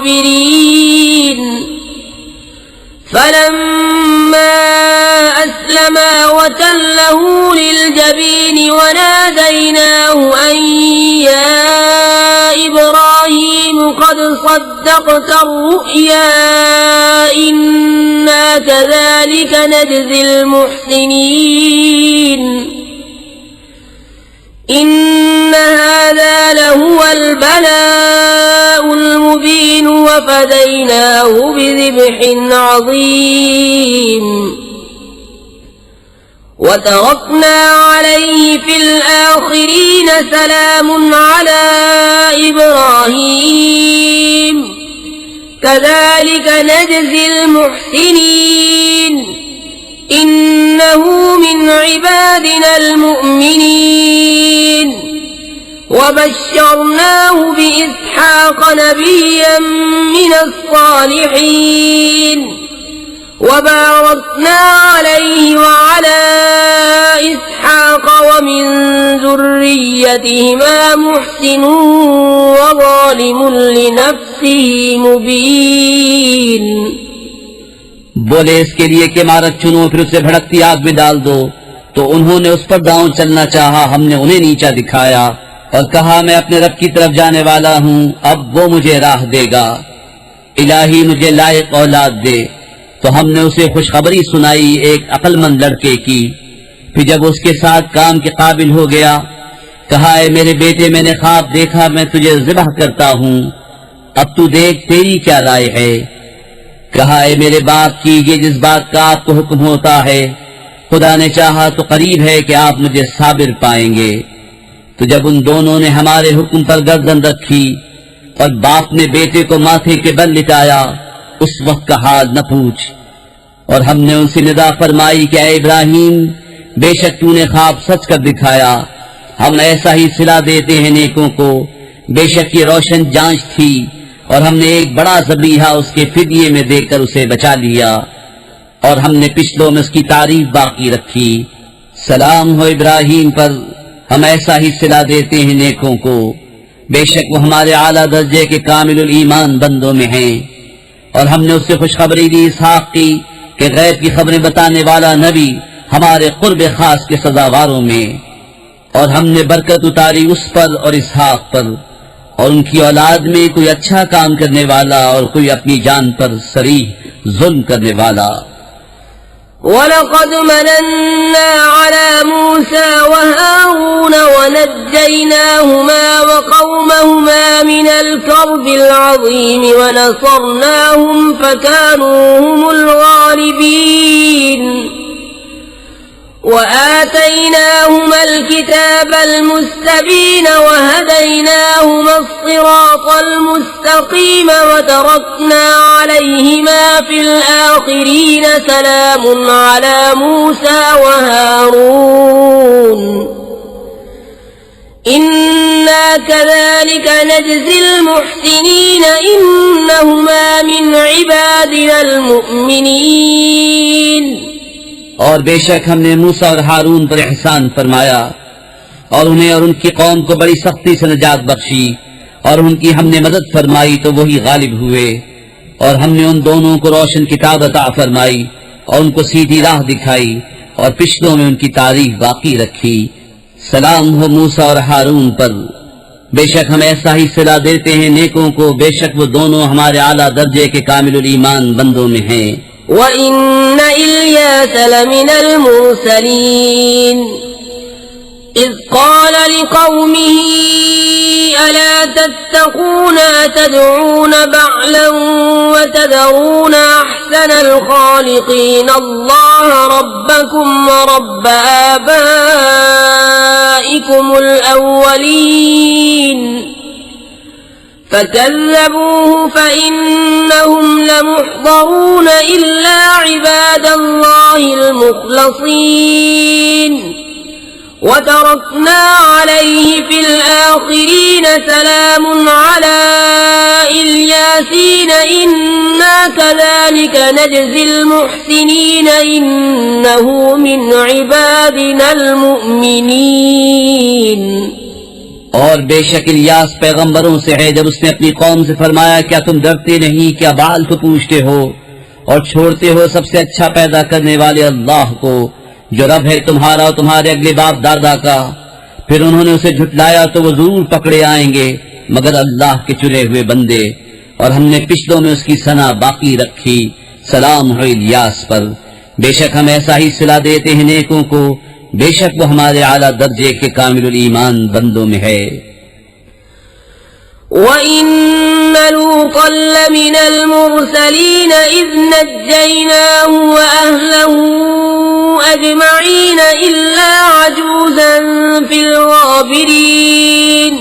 الصابرين فلما أسلما وتله للجبين وناديناه أن يا إبراهيم قد صدقت الرؤيا إنا كذلك نجزي المحسنين إن هذا لهو البلاء المبين وفديناه بذبح عظيم وتركنا عليه في الآخرين سلام على إبراهيم كذلك نجزي المحسنين إنه من عبادنا المؤمنين وبشرناه بإسحاق نبيا من الصالحين وباركنا عليه وعلى إسحاق ومن ذريتهما محسن وظالم لنفسه مبين। बोले इसके लिए कि इमारत चुनो फिर उसे भड़कती आग में डाल दो। तो उन्होंने उस पर दांव चलना चाहा, हमने उन्हें नीचा दिखाया और कहा मैं अपने रब की तरफ जाने वाला हूँ, अब वो मुझे राह देगा। इलाही मुझे लायक औलाद दे। तो हमने उसे खुशखबरी सुनाई एक अक्लमंद लड़के की। फिर जब उसके साथ काम के काबिल हो गया, कहा है मेरे बेटे मैंने ख्वाब देखा, मैं तुझे ज़िबह करता हूँ, अब तू देख तेरी क्या राय है। कहा है मेरे बाप कीजिए जिस बात का आपको हुक्म होता है, खुदा ने चाहा तो करीब है कि आप मुझे साबिर पाएंगे। तो जब उन दोनों ने हमारे हुक्म पर गर्दन रखी और बाप ने बेटे को माथे के बल लिटाया, उस वक्त का हाल न पूछ। और हमने उनसे निदा फरमाई कि ऐ इब्राहिम बेशक तूने ख्वाब सच कर दिखाया, हम ऐसा ही सिला देते हैं नेकों को। बेशक ये रोशन जांच थी और हमने एक बड़ा ज़बीहा उसके फिदिये में देकर उसे बचा लिया और हमने पिछलों में उसकी तारीफ बाकी रखी। सलाम हो इब्राहिम पर, हम ऐसा ही सिला देते हैं नेकों को। बेशक वो हमारे आला दर्जे के कामिलुल ईमान बंदों में हैं। और हमने उससे खुशखबरी दी इसहाक की कि गैब की खबरें बताने वाला नबी हमारे कुर्ब खास के सदावारों में। और हमने बरकत उतारी उस पर और इसहाक पर, और उनकी औलाद में कोई अच्छा काम करने वाला और कोई अपनी जान पर सरीह जुल्म करने वाला। वलक़द मनन्ना अला मूसा व हारून वनज्जयनाहुमा व क़ौमहुमा मिनल कर्बिल अज़ीम व नसरनाहुम फ़कानू हुमुल गालिबीन। وآتيناهما الكتاب المستبين وهديناهما الصراط المستقيم وتركنا عليهما في الآخرين سلام على موسى وهارون إنا كذلك نجزي المحسنين إنهما من عبادنا المؤمنين और बेशक हमने मूसा और हारून पर एहसान फरमाया और उन्हें और उनकी कौम को बड़ी सख्ती से निजात बख्शी और उनकी हमने मदद फरमाई तो वही गालिब हुए और हमने उन दोनों को रोशन किताब अता फरमाई और उनको सीधी राह दिखाई और पिछलों में उनकी तारीफ बाकी रखी। सलाम हो मूसा और हारून पर। बेशक हम ऐसा ही सिला देते हैं नेकों को, बेशक वो दोनों हमारे आला दर्जे के कामिलुल ईमान बंदों में हैं। وإن إلياس لمن المرسلين إذ قال لقومه ألا تتقون أتدعون بعلا وتذرون أحسن الخالقين الله ربكم ورب آبائكم الأولين فكذبوه فإنهم لمحضرون إلا عباد الله المخلصين وتركنا عليه في الآخرين سلام على الياسين إنا كذلك نجزي المحسنين إنه من عبادنا المؤمنين और बेशक इलियास पैगंबरों से है जब उसने अपनी कौम से फरमाया क्या तुम डरते नहीं, क्या बाल को पूछते हो और छोड़ते हो सबसे अच्छा पैदा करने वाले अल्लाह को जो रब है तुम्हारा और तुम्हारे अगले बाप दादा का। फिर उन्होंने उसे झुटलाया तो वो जरूर पकड़े आएंगे मगर अल्लाह के चुने हुए बंदे। और हमने पिछलों में उसकी सना बाकी रखी। सलाम हो इलियास पर। बेशक हम ऐसा ही सिला देते हैं नेकों को, बेशक वो हमारे आला दर्जे के कामिलुल ईमान बंदों में है। وَإِنَّ لُوطًا لَّمِنَ الْمُرْسَلِينَ إِذْ نَجَّيْنَاهُ وَأَهْلَهُ أَجْمَعِينَ إِلَّا عَجُوزًا فِي الْغَابِرِينَ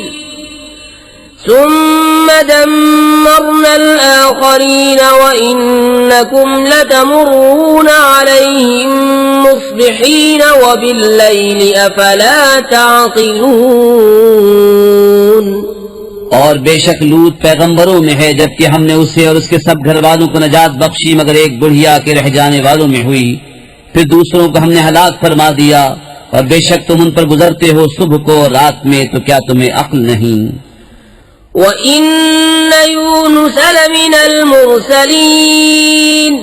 ثُمَّ دَمَّرْنَا الْآخَرِينَ وَإِنَّكُمْ لَتَمُرُّونَ عَلَيْهِم مُّصْبِحِينَ وَبِاللَّيْلِ أَفَلَا تَعْقِلُونَ और बेशक लूत पैगंबरों में है जबकि हमने उसे और उसके सब घर वालों को नजात बख्शी मगर एक बुढ़िया के रह जाने वालों में हुई। फिर दूसरों को हमने हलाक फरमा दिया और बेशक तुम उन पर गुजरते हो सुबह को और रात में, तो क्या तुम्हें अक्ल नहीं। وَإِنَّ يُونُسَ لَمِنَ الْمُرْسَلِينَ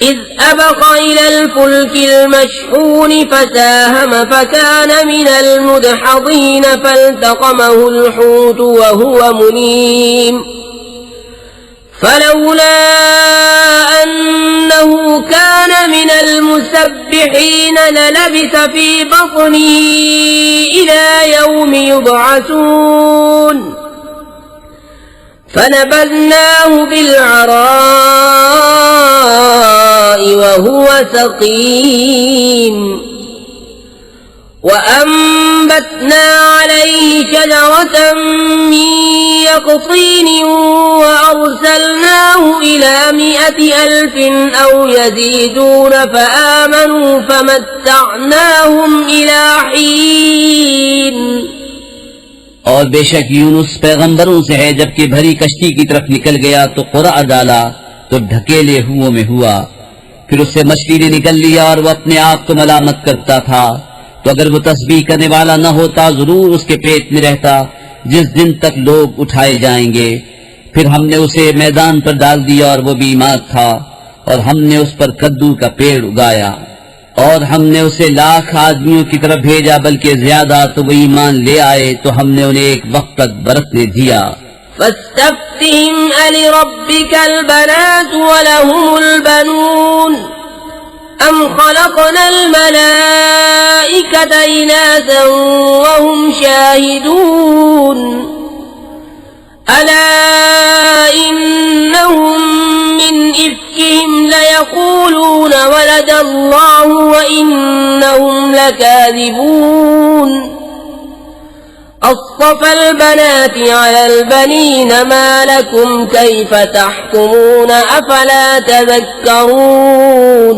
إِذْ أَبَقَ إِلَى الْفُلْكِ الْمَشْحُونِ فَسَاهَمَ فَكَانَ مِنَ الْمُدْحَضِينَ فَالْتَقَمَهُ الْحُوتُ وَهُوَ مُلِيمٌ فَلَوْلَا أَنَّهُ كَانَ مِنَ الْمُسَبِّحِينَ لَلَبِثَ فِي بَطْنِهِ إِلَى يَوْمِ يُبْعَثُونَ فَنَبَذْنَاهُ بِالْعَرَاءِ وَهُوَ سَقِيمٌ وَأَنبَتْنَا عَلَيْهِ شَجَرَةً مِّن يَقْطِينٍ وَأَرْسَلْنَاهُ إِلَى 100,000 أَوْ يَزِيدُونَ فَآمَنُوا فَمَتَّعْنَاهُمْ إِلَى حِينٍ और बेशक यूनुस पैगंबरों से है जबकि भरी कश्ती की तरफ निकल गया तो कुरा डाला तो ढकेले हुओं में हुआ। फिर उससे मछली ने निकल लिया और वो अपने आप को मलामत करता था। तो अगर वो तस्बीह करने वाला न होता जरूर उसके पेट में रहता जिस दिन तक लोग उठाए जाएंगे। फिर हमने उसे मैदान पर डाल दिया और वो बीमार था और हमने उस पर कद्दू का पेड़ उगाया और हमने उसे 1,00,000 आदमियों की तरफ भेजा बल्कि ज्यादा, तो वो ईमान ले आए तो हमने उन्हें एक वक्त तक बरतने दिया। فاستفتهم ألربك البنات ولهم البنون أم خلقنا الملائكة إناثا وهم شاهدون ألا إنهم من إفكهم ليقولون ولد الله وإنهم لكاذبون أصطفى البنات على البنين ما لكم كيف تحكمون أفلا تذكرون।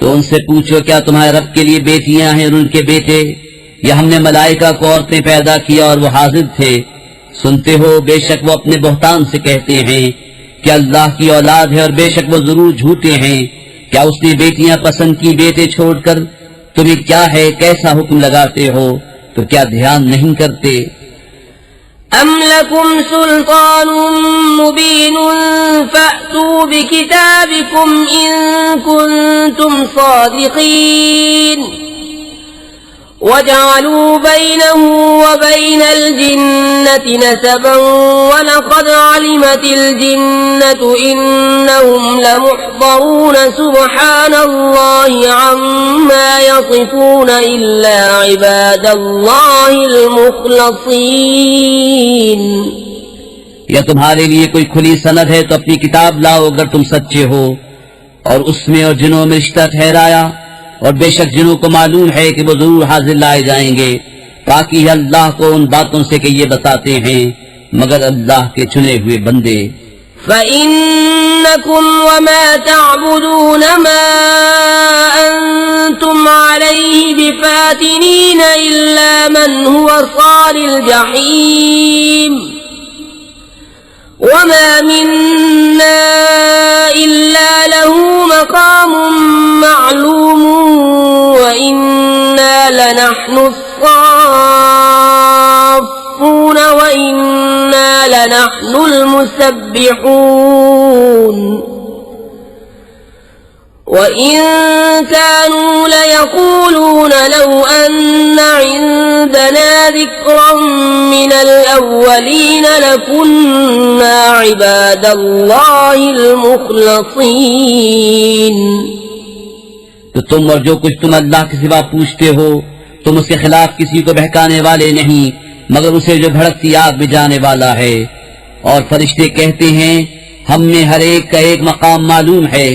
तो उनसे पूछो क्या तुम्हारे रब के लिए बेटियां हैं और उनके बेटे, या हमने मलाइका को औरतें पैदा किया और वो हाजिर थे। सुनते हो बेशक वो अपने बहतान से कहते हैं कि अल्लाह की औलाद है और बेशक वो जरूर झूठे हैं। क्या उसने बेटियां पसंद की बेटे छोड़कर? तुम्हें क्या है, कैसा हुक्म लगाते हो, तो क्या ध्यान नहीं करते? أم لكم سلطان مبين فأتوا بكتابكم إن كنتم صادقين وجعلوا بينه وبين الجنة نسبا ولقد علمت الجنة إنهم لمحضرون سبحان الله عما يصفون إلا عباد الله المخلصين। या तुम्हारे लिए कोई खुली सनद है तो अपनी किताब लाओ अगर तुम सच्चे हो, और उसमें और जिनों में रिश्ता ठहराया, और बेशक जिन्हों को मालूम है कि वो जरूर हाजिर लाए जाएंगे। बाकी है अल्लाह को उन बातों से कि ये बताते हैं मगर अल्लाह के चुने हुए बंदे। فإنكم وما تعبدون ما أنتم عليه بفاتنين إلا من هو صال الجحيم وما منا إلا له مقام معلوم وإنا لنحن الصافون وإنا لنحن المسبحون وإن كانوا ليقولون لو أن عندنا ذكرا من الأولين لكنا عباد الله المخلصين। तो तुम और जो कुछ तुम अल्लाह के सिवा पूछते हो तुम उसके खिलाफ किसी को बहकाने वाले नहीं मगर उसे जो भड़कती आग में जाने वाला है। और फरिश्ते कहते हैं हमें हर एक का एक मकाम मालूम है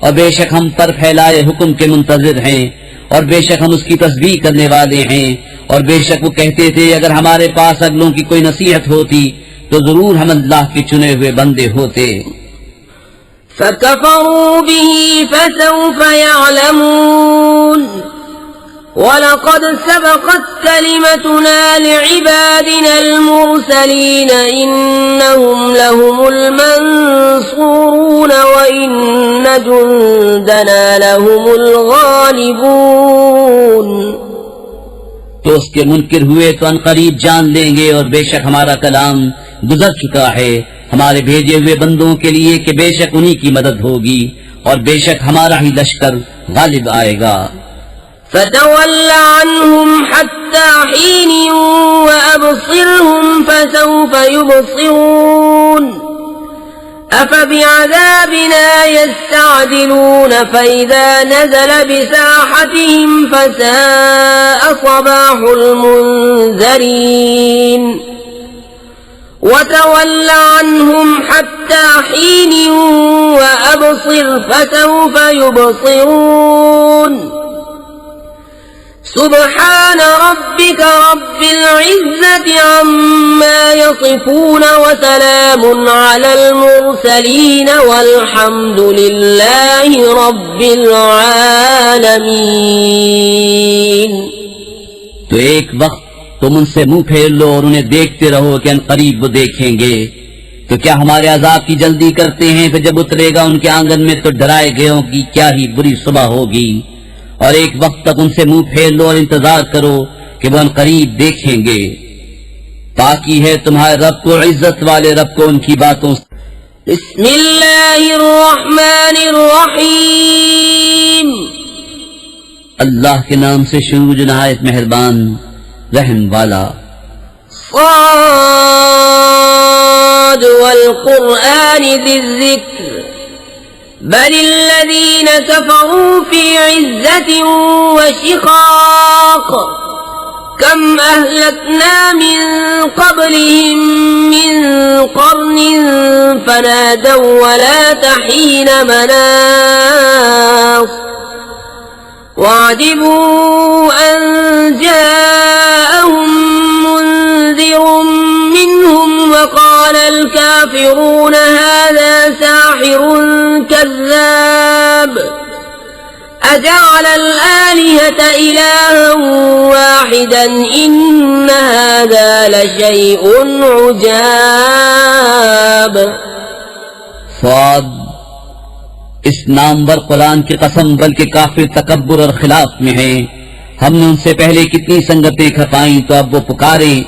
और बेशक हम पर फैलाए हुक्म के मुंतजिर हैं और बेशक हम उसकी तस्बीह करने वाले हैं। और बेशक वो कहते थे अगर हमारे पास अगलों की कोई नसीहत होती तो जरूर हम अल्लाह के चुने हुए बंदे होते। فكفروا به فسوف يعلمون ولقد سبقت كلمتنا لعبادنا المرسلين إنهم لهم المنصورون وإن جندنا لهم الغالبون। तो उसके मुनकिर हुए तो अनकरीब जान लेंगे और बेशक हमारा कलाम गुजर चुका है हमारे भेजे हुए बंदों के लिए कि बेशक उन्हीं की मदद होगी और बेशक हमारा ही लश्कर गालिब आएगा। فتول عنهم حتى حين وأبصرهم فسوف يبصرون أفبعذابنا يستعجلون فإذا نزل بساحتهم فساء صباح المنذرين وتول عنهم حتى حين وأبصر فسوف يبصرون سبحان ربك رب العزة عما يصفون وسلام على المرسلين والحمد لله رب العالمين। तो एक वक्त तुम उनसे मुंह फेर लो और उन्हें देखते रहो कि अनकरीब वो देखेंगे। तो क्या हमारे अजाब की जल्दी करते हैं फिर जब उतरेगा उनके आंगन में तो डराए गयों की क्या ही बुरी सुबह होगी। और एक वक्त तक उनसे मुंह फेर लो और इंतजार करो कि वो अनकरीब देखेंगे। ताकि है तुम्हारे रब को इज्जत वाले रब को उनकी बातों। बिस्मिल्लाहिर्रहमानिर्रहीम अल्लाह के नाम से शुरू जो नहायत मेहरबान रहम वाला। صاد والقرآن ذي الذكر بل الذين كفروا في عزة وشقاق كم أهلكنا من قبلهم من قرن فنادوا ولا تحين مناص وعجبوا أن جاءهم منذر منهم وقال الكافرون هذا ساحر كذاب أجعل الآلهة إلها واحدا إن هذا لشيء عجاب। स्वाद इस नामवर कुरान की कसम बल्कि काफिर तकब्बुर और खिलाफ में है। हमने उनसे पहले कितनी संगतें खपाई तो अब वो पुकारे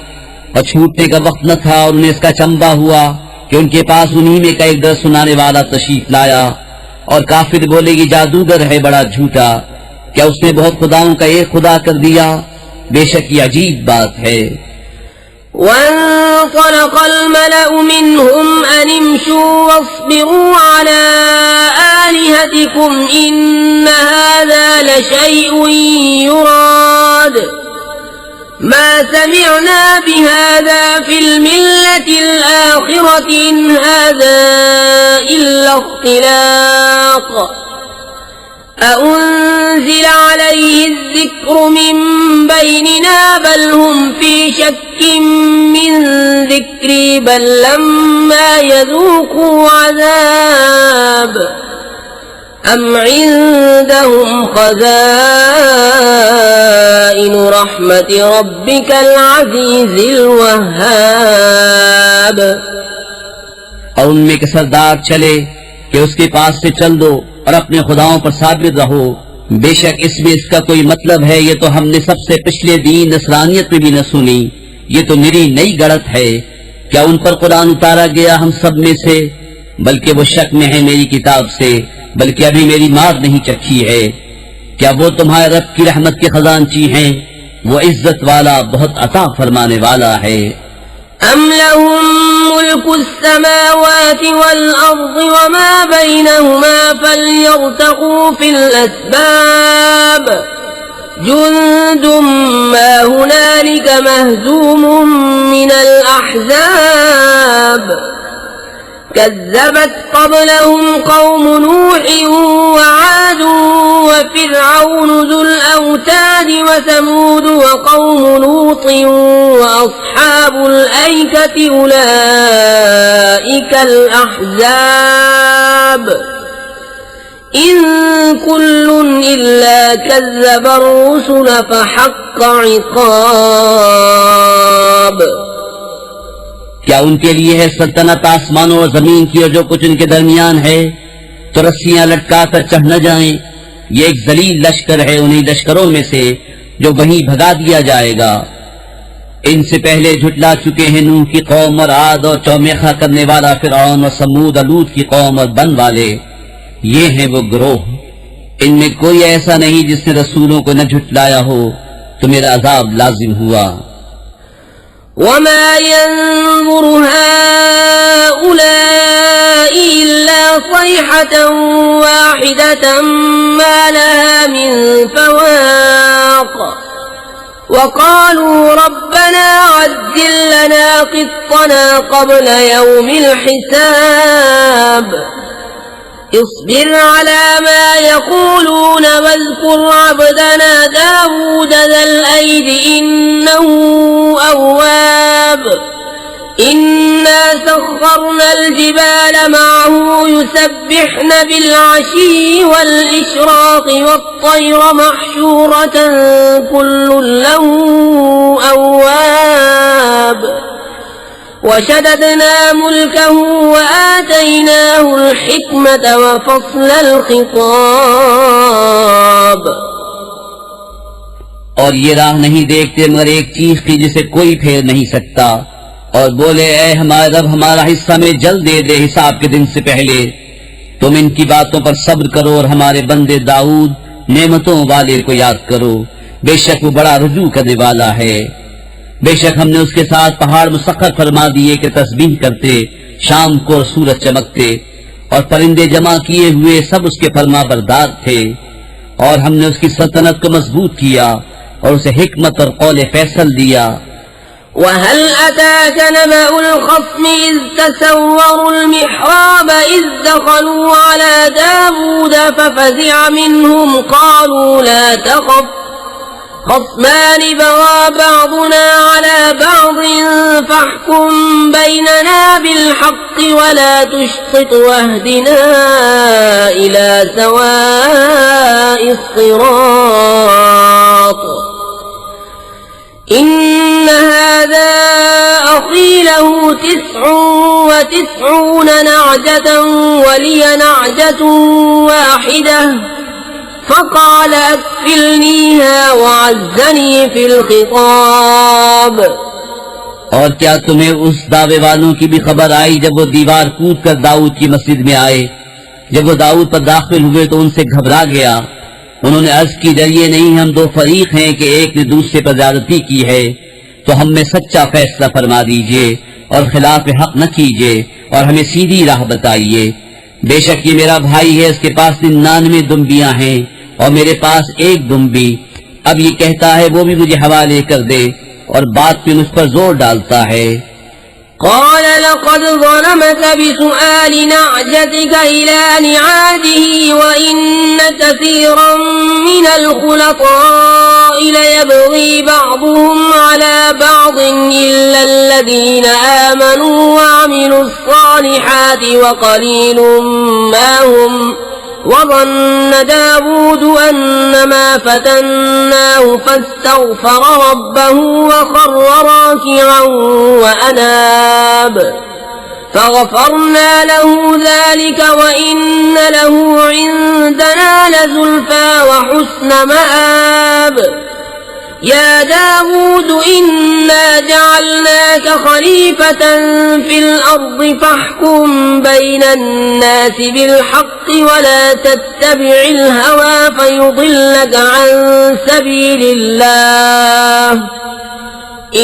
और छूटने का वक्त न था और उन्हें इसका चंबा हुआ कि उनके पास उन्हीं में का एक दर सुनाने वाला तशरीफ लाया। और काफिर बोले कि जादूगर है बड़ा झूठा, क्या उसने बहुत खुदाओं का एक खुदा कर दिया? बेशक ये अजीब बात है। وانطلق الملأ منهم أن امشوا واصبروا على آلهتكم إن هذا لشيء يراد ما سمعنا بهذا في الملة الآخرة إن هذا إلا اختلاق أأنزل عليه الذكر من بيننا بل هم في شك من ذكري بل لما يذوقوا عذاب أم عندهم خزائن رحمة ربك العزيز الوهاب। और उनमें के सरदार चले कि उसके पास से चल दो और अपने खुदाओं पर साबित रहो, बेशक इसमें इसका कोई मतलब है। ये तो हमने सबसे पिछले दिन नसरानियत में भी न सुनी, ये तो मेरी नई गढ़त है। क्या उन पर कुरान उतारा गया हम सब में से? बल्कि वो शक में है मेरी किताब से, बल्कि अभी मेरी मार नहीं चखी है। क्या वो तुम्हारे रब की रहमत के खजानची हैं? वो इज्जत वाला बहुत अता फरमाने वाला है। أم لهم ملك السماوات والأرض وما بينهما فليرتقوا في الأسباب جند ما هنالك مهزوم من الأحزاب كذبت قبلهم قوم نوح وعاد وفرعون ذو الأوتاد وثمود وقوم لوط وأصحاب الأيكة أولئك الأحزاب إن كل إلا كذب الرسل فحق عقاب। क्या उनके लिए है सल्तनत आसमानों और जमीन की और जो कुछ उनके दरमियान है? तो रस्सियां लटका कर चढ़ न जाएं। ये एक जलील लश्कर है उन्हीं लश्करों में से जो वहीं भगा दिया जाएगा। इनसे पहले झुटला चुके हैं नूह की कौम और आद और चौमेखा करने वाला फिरौन और समूद लूत की कौम और बन वाले। ये हैं वो गिरोह, इनमें कोई ऐसा नहीं जिसने रसूलों को न झुटलाया हो तो मेरा अजाब लाजिम हुआ। وما ينظر هؤلاء إلا صيحة واحدة ما لها من فواق وقالوا ربنا عجل لنا قطنا قبل يوم الحساب اصبر على ما يقولون واذكر عبدنا داود ذا الأيد إنه أواب إنا سخرنا الجبال معه يسبحن بالعشي والإشراق والطير محشورة كل له أواب وشددنا ملكه وآتيناه الحكمة وفصل الخطاب। और ये राह नहीं देखते मगर एक चीज की जिसे कोई फेर नहीं सकता। और बोले ऐ हमारे रब हमारा हिस्सा में जल दे दे हिसाब के दिन से पहले। तुम इनकी बातों पर सब्र करो और हमारे बंदे दाऊद नेमतों वाले को याद करो, बेशक वो बड़ा रुजू करने वाला है। बेशक हमने उसके साथ पहाड़ मुसख्खर फरमा दिए कि तस्बीह करते शाम को और सूरज चमकते, और परिंदे जमा किए हुए सब उसके फरमा बरदार थे। और हमने उसकी सल्तनत को मजबूत किया और उसे हिकमत और कौल फैसल दिया। وهل أتاك نبأ الخصم إذ تسوروا المحراب إذ دخلوا على داود ففزع منهم قالوا لا تخف خصمان بغى بعضنا على بعض فاحكم بيننا بالحق ولا تشطط واهدنا إلى سواء الصراط إن هذا أخي له 99 نعجة ولي نعجة واحدة فقال أكفلنيها وعزني في الخطاب और क्या तुम्हें उस दावे वालों की भी खबर आई जब वो दीवार कूद कर दाऊद की मस्जिद में आए? जब वो दाऊद पर दाखिल हुए तो उनसे घबरा गया। उन्होंने अर्ज की, डरिए नहीं, हम दो फरीक हैं कि एक ने दूसरे पर ज्यादती की है, तो हम में सच्चा फैसला फरमा दीजिए और खिलाफ हक न कीजिए और हमें सीधी राह बताइए। बेशक ये मेरा भाई है, इसके पास 99 दुम्बियां हैं और मेरे पास एक दुम्बी। अब ये कहता है वो भी मुझे हवाले कर दे और बात में मुझ पर जोर डालता है। قال لقد ظلمك بسؤال نعجتك إلى نعاجه وإن كثيرا من الخلطاء ليبغي بعضهم على بعض إلا الذين آمنوا وعملوا الصالحات وقليل ما هم وظن داود أنما فتناه فاستغفر ربه وخر راكعا وأناب فغفرنا له ذلك وإن له عندنا لزلفى وحسن مآب يا داود إنا جعلناك خليفة في الأرض فاحكم بين الناس بالحق ولا تتبع الهوى فيضلك عن سبيل الله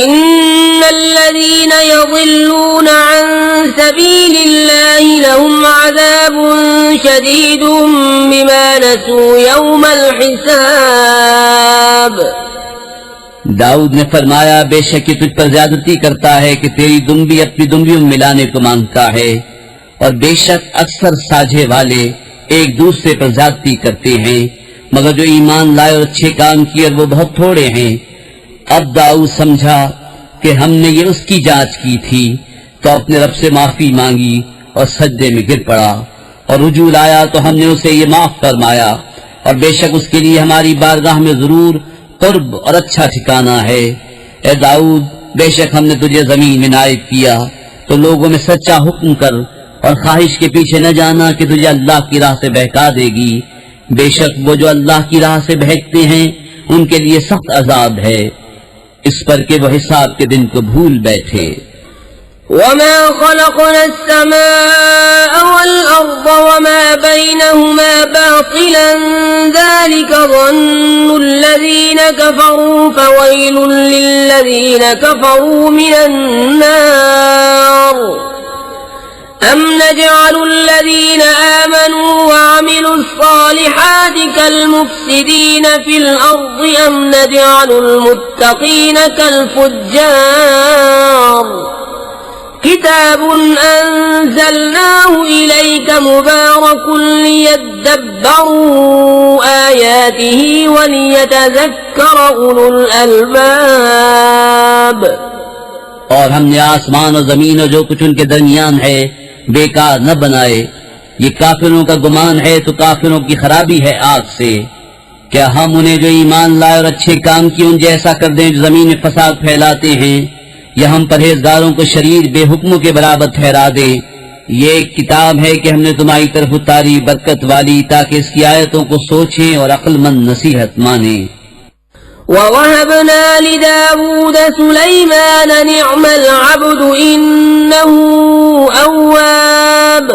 إن الذين يضلون عن سبيل الله لهم عذاب شديد بما نسوا يوم الحساب। दाऊद ने फरमाया, बेशक ये तुझ पर ज्यादती करता है कि तेरी दुम्बी अपनी दुम्बियों में मिलाने को मांगता है और बेशक अक्सर साझे वाले एक दूसरे पर ज्यादती करते हैं, मगर जो ईमान लाए और अच्छे काम किए वो बहुत थोड़े हैं। अब दाऊद समझा कि हमने ये उसकी जांच की थी, तो अपने रब से माफी मांगी और सजदे में गिर पड़ा और रुजू लाया तो हमने उसे ये माफ फरमाया और बेशक उसके लिए हमारी बारगाह में जरूर कुर्ब और अच्छा ठिकाना है। ए दाऊद, बेशक हमने तुझे जमीन में नायब किया, तो लोगों में सच्चा हुक्म कर और ख्वाहिश के पीछे न जाना कि तुझे अल्लाह की राह से बहका देगी। बेशक वो जो अल्लाह की राह से बहकते हैं उनके लिए सख्त अजाब है, इस पर के वो हिसाब के दिन को भूल बैठे। وما خلقنا السماء والأرض وما بينهما باطلا ذلك ظن الذين كفروا فويل للذين كفروا من النار أم نجعل الذين آمنوا وعملوا الصالحات كالمفسدين في الأرض أم نجعل المتقين كالفجار كتاب أنزلناه إليك مبارك ليدبروا آياته وليتذكر أولو الألباب। और हमने आसमान और जमीन और जो कुछ उनके दरमियान है बेकार न बनाए। ये काफिरों का गुमान है तो काफिरों की खराबी है आग से। क्या हम उन्हें जो ईमान लाए और अच्छे काम किए उन जैसा कर दें जो जमीन में फसाद फैलाते हैं, या हम परहेजगारों को शरीर बेहुक्मों के बराबर ठहरा दें? ये एक किताब है कि हमने तुम्हारी तरफ उतारी बरकत वाली, ताकि इसकी आयतों को सोचें और अक्लमंद नसीहत माने। ووهبنا لداود سليمان نعم العبد إنه أواب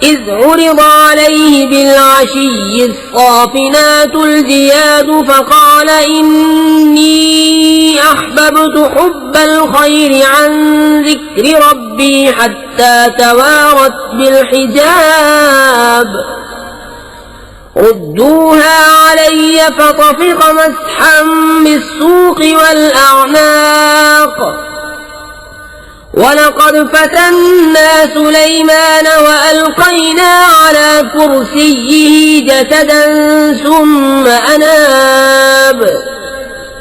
إذ عرض عليه بالعشي الصافنات الجياد فقال إني أحببت حب الخير عن ذكر ربي حتى توارت بالحجاب ردوها علي فطفق مسحا بالسوق والأعناق ولقد فتنا سليمان وألقينا على كرسيه جسدا ثم أناب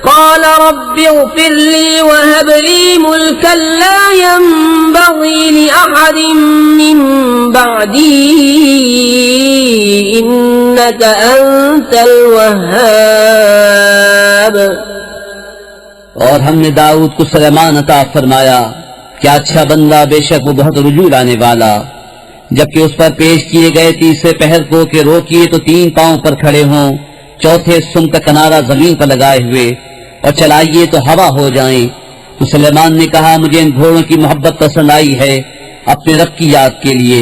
قال رب اغفر لي وهب لي ملكا لا ينبغي لأحد من بعدي إنك أنت الوهاب। और हमने दाऊद को सुलेमान अता फरमाया, क्या अच्छा बंदा, बेशक वो बहुत रुजू लाने वाला। जबकि उस पर पेश किए गए तीसरे पहर को के रोकिए तो 3 पांव पर खड़े हों, चौथे सुम का किनारा जमीन पर लगाए हुए, और चलाइए तो हवा हो जाएं। तो सुलेमान ने कहा, मुझे इन घोड़ों की मोहब्बत पसंद आई है अपने रब की याद के लिए।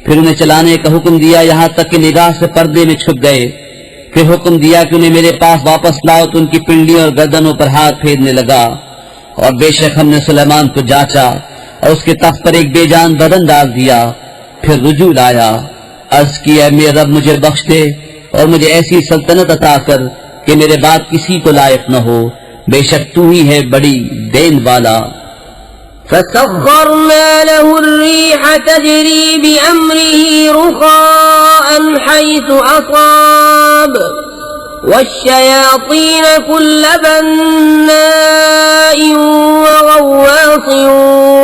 फिर उन्हें चलाने का हुक्म दिया यहाँ तक कि निगाह से पर्दे में छुप गए। फिर हुक्म दिया कि उन्हें मेरे पास वापस लाओ, तो उनकी पिंडलियों और गर्दनों पर हाथ फेरने लगा। और बेशक हमने सुलेमान को जांचा और उसके तख्त पर एक बेजान बदन डाल दिया। फिर रुजू लाया, अर्ज किया, मेरे रब मुझे बख्श दे और मुझे ऐसी सल्तनत अता कर कि मेरे बाद किसी को लायक न हो, बेशक तू ही है बड़ी देन वाला। فسخرنا له الريح تجري بأمره رخاء حيث أصاب والشياطين كل بناء وغواص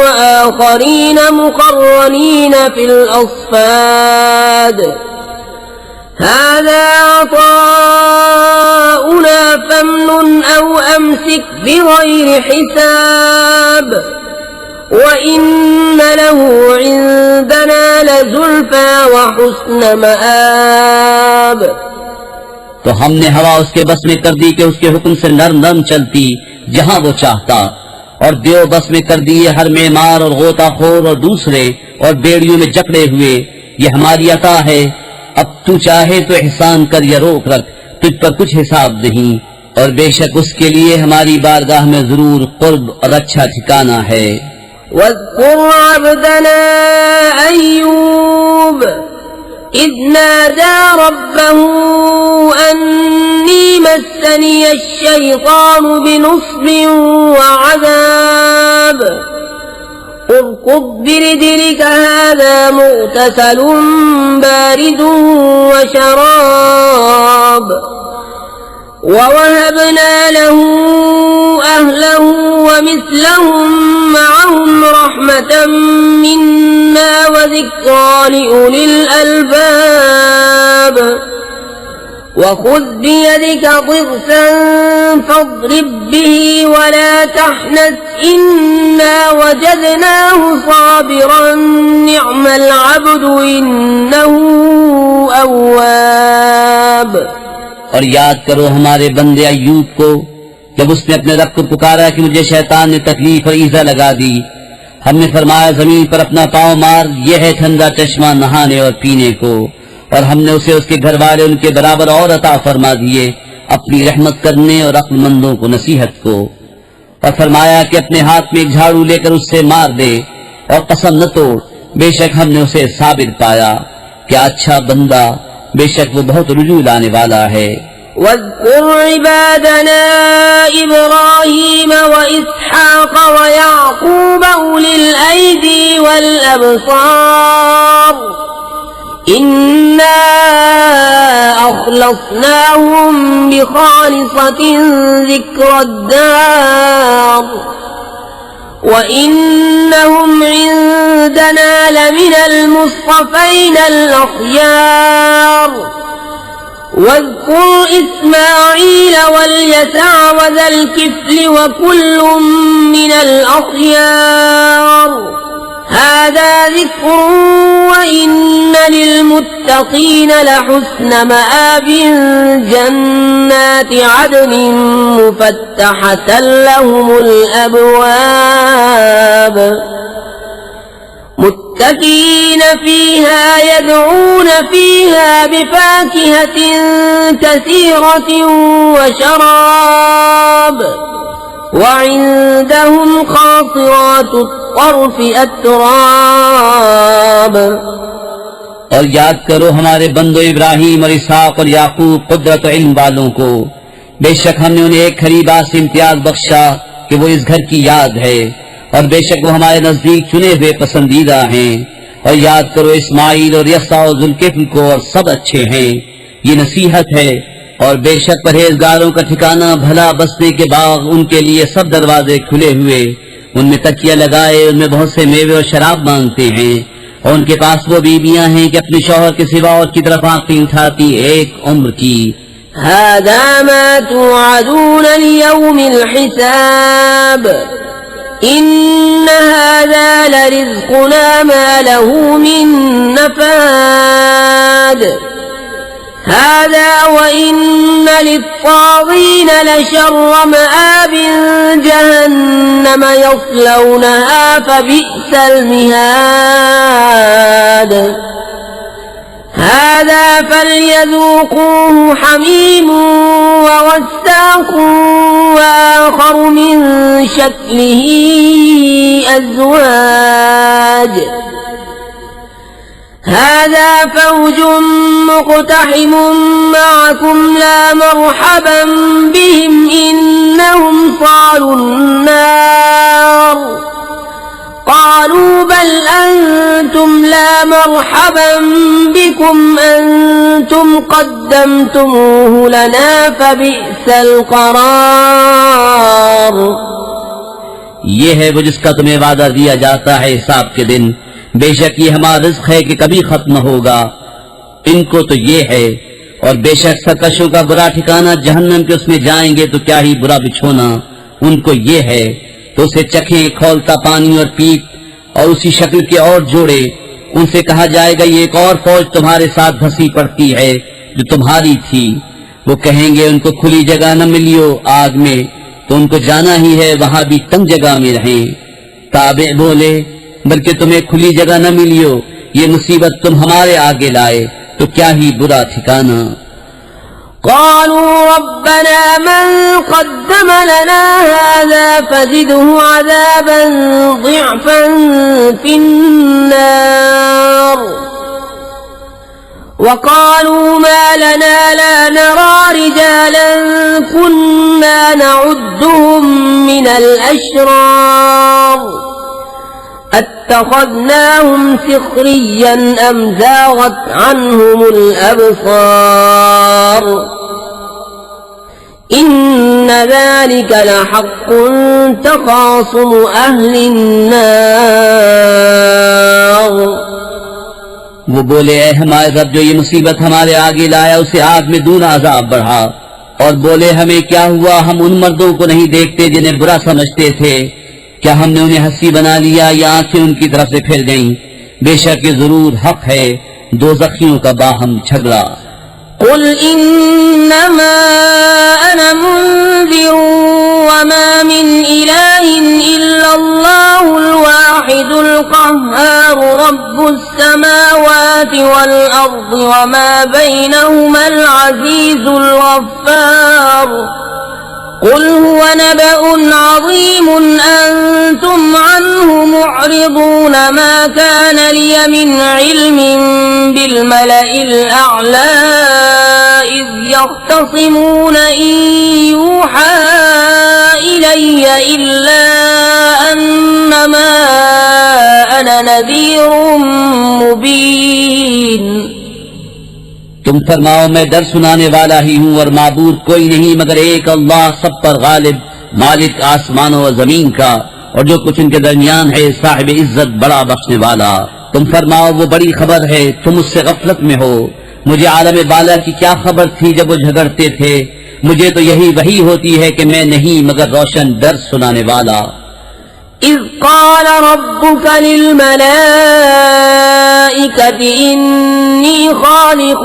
وآخرين مقرنين في الأصفاد هذا عطاؤنا فامنن أو أمسك بغير حساب وإن له عندنا لزلفى وحسن مآب। तो हमने हवा उसके बस में कर दी कि उसके हुक्म से नरम नरम चलती जहां वो चाहता, और देव बस में कर दिए हर मेमार और गोताखोर और दूसरे और बेड़ियों में जकड़े हुए। ये हमारी अता है, अब तू चाहे तो एहसान कर या रोक रख, तुझ पर कुछ हिसाब नहीं, और बेशक उसके लिए हमारी बारगाह में जरूर कुर्ब और अच्छा ठिकाना है। واذكر عبدنا أيوب إذ نادى ربه أني مسني الشيطان بنصب وعذاب اركض برجلك هذا مغتسل بارد وشراب ووهبنا له أهله ومثلهم معهم رحمة منا وذكرى لأولي الألباب وخذ بيدك ضغثا فاضرب به ولا تحنث إنا وجدناه صابرا نعم العبد إنه أواب। और याद करो हमारे बंदे अय्यूब को, जब उसने अपने रब को पुकारा कि मुझे शैतान ने तकलीफ और ईजा लगा दी। हमने फरमाया, जमीन पर अपना पांव मार, यह है ठंडा चश्मा नहाने और पीने को। और हमने उसे उसके घर वाले उनके बराबर और अता फरमा दिए, अपनी रहमत करने और अक्लमंदों को नसीहत को। और फरमाया कि अपने हाथ में एक झाड़ू लेकर उससे मार दे और कसम न तोड़, बेशक हमने उसे साबिर पाया। क्या अच्छा बंदा, बेशक वो बहुत रुजू लाने वाला है। واذكر عبادنا إبراهيم وإسحاق ويعقوب أولي الأيدي والأبصار إنا أخلصناهم بخالصة ذكر الدار وإنهم عندنا لمن المصطفين الأخيار واذكر إسماعيل واليسع وذا الكفل وكل من الأخيار هذا ذكر وإن للمتقين لحسن مآب جنات عدن مفتحة لهم الأبواب متكئين فيها يدعون فيها بفاكهة كثيرة وشراب وعندهم خاصرات الطرف أتراب। और याद करो हमारे बंदो इब्राहिम और इसहाक और याकूब कुदरत और इल्म वालों को, बेशक हमने उन्हें एक खरीबा से इम्तियाज बख्शा कि वो इस घर की याद है, और बेशक वो हमारे नजदीक चुने हुए पसंदीदा हैं। और याद करो इस्माइल और यसा और जुल्किफ्ल को, और सब अच्छे हैं। ये नसीहत है। और बेशक परहेजगारों का ठिकाना भला बसने के बाग, उनके लिए सब दरवाजे खुले हुए, उनमें तकिया लगाए, उनमें बहुत से मेवे और शराब मांगते हैं। और उनके पास वो बीबियां हैं कि अपने शौहर के सिवा और की तरफ आंखें उठाती एक उम्र की। هذا ما توعدون ليوم الحساب إن هذا لرزقنا ما له من نفاد هذا وإن للطاغين لشر مآب جهنم يصلونها فبئس المهاد هذا فليذوقوه حميم وغساق وآخر من شكله أزواج هذا فوج مقتحم معكم لا مرحبا بهم إنهم صالوا النار قالوا بل أنتم لا مرحبا بكم أنتم قدمتموه لنا فبئس القرار। ये है वो जिसका तुम्हें वादा दिया जाता है हिसाब के दिन। बेशक ये हमारा रिज़्क़ है कि कभी खत्म होगा। इनको तो ये है। और बेशक सरकशों का बुरा ठिकाना जहन्नम के, उसमें जाएंगे तो क्या ही बुरा बिछोना उनको ये है। तो उसे चखें खौलता पानी और पीप और उसी शक्ल के और जोड़े। उनसे कहा जाएगा ये एक और फौज तुम्हारे साथ धसी पड़ती है जो तुम्हारी थी। वो कहेंगे उनको खुली जगह न मिलियो आग में, तो उनको जाना ही है वहां भी तंग जगह में रहें। ताबे बोले बल्कि तुम्हें खुली जगह न मिलियो, ये मुसीबत तुम हमारे आगे लाए तो क्या ही बुरा ठिकाना। قالوا ربنا من قدم لنا هذا فزده عذابا ضعفا في النار وقالوا ما لنا لا نرى رجالا كنا نعدهم من الأشرار اتخذناهم سخريا أم زاغت عنهم الأبصار إن ذلك لحق تخاصم أهل النار। वो बोले ऐ हमारे रब जो ये मुसीबत हमारे आगे लाया उसे आग में दूना अजाब बढ़ा। और बोले हमें क्या हुआ, हम उन मर्दों को नहीं देखते जिन्हें बुरा समझते थे। क्या हमने उन्हें हंसी बना लिया या आंखें उनकी तरफ से फिर गईं। बेशक ये जरूर हक है दोज़खियों का बाहम झगड़ा। قل إنما أنا منذر وما من إله إلا الله الواحد القهار رب السماوات والأرض وما بينهما العزيز الغفار قل هو نبأ عظيم أنتم عنه معرضون ما كان لي من علم بالملأ الأعلى إذ يختصمون إن يوحى إلي إلا أنما أنا نذير مبين। तुम फरमाओ मैं डर सुनाने वाला ही हूँ और माबूद कोई नहीं मगर एक अल्लाह सब पर गालिब, मालिक आसमानों और जमीन का और जो कुछ उनके दरमियान है, साहिब इज्जत बड़ा बख्शने वाला। तुम फरमाओ वो बड़ी खबर है, तुम उससे गफलत में हो। मुझे आलम बाला की क्या खबर थी जब वो झगड़ते थे। मुझे तो यही वही होती है कि मैं नहीं मगर रोशन डर सुनाने वाला। إذ قال ربك للملائكة إني خالق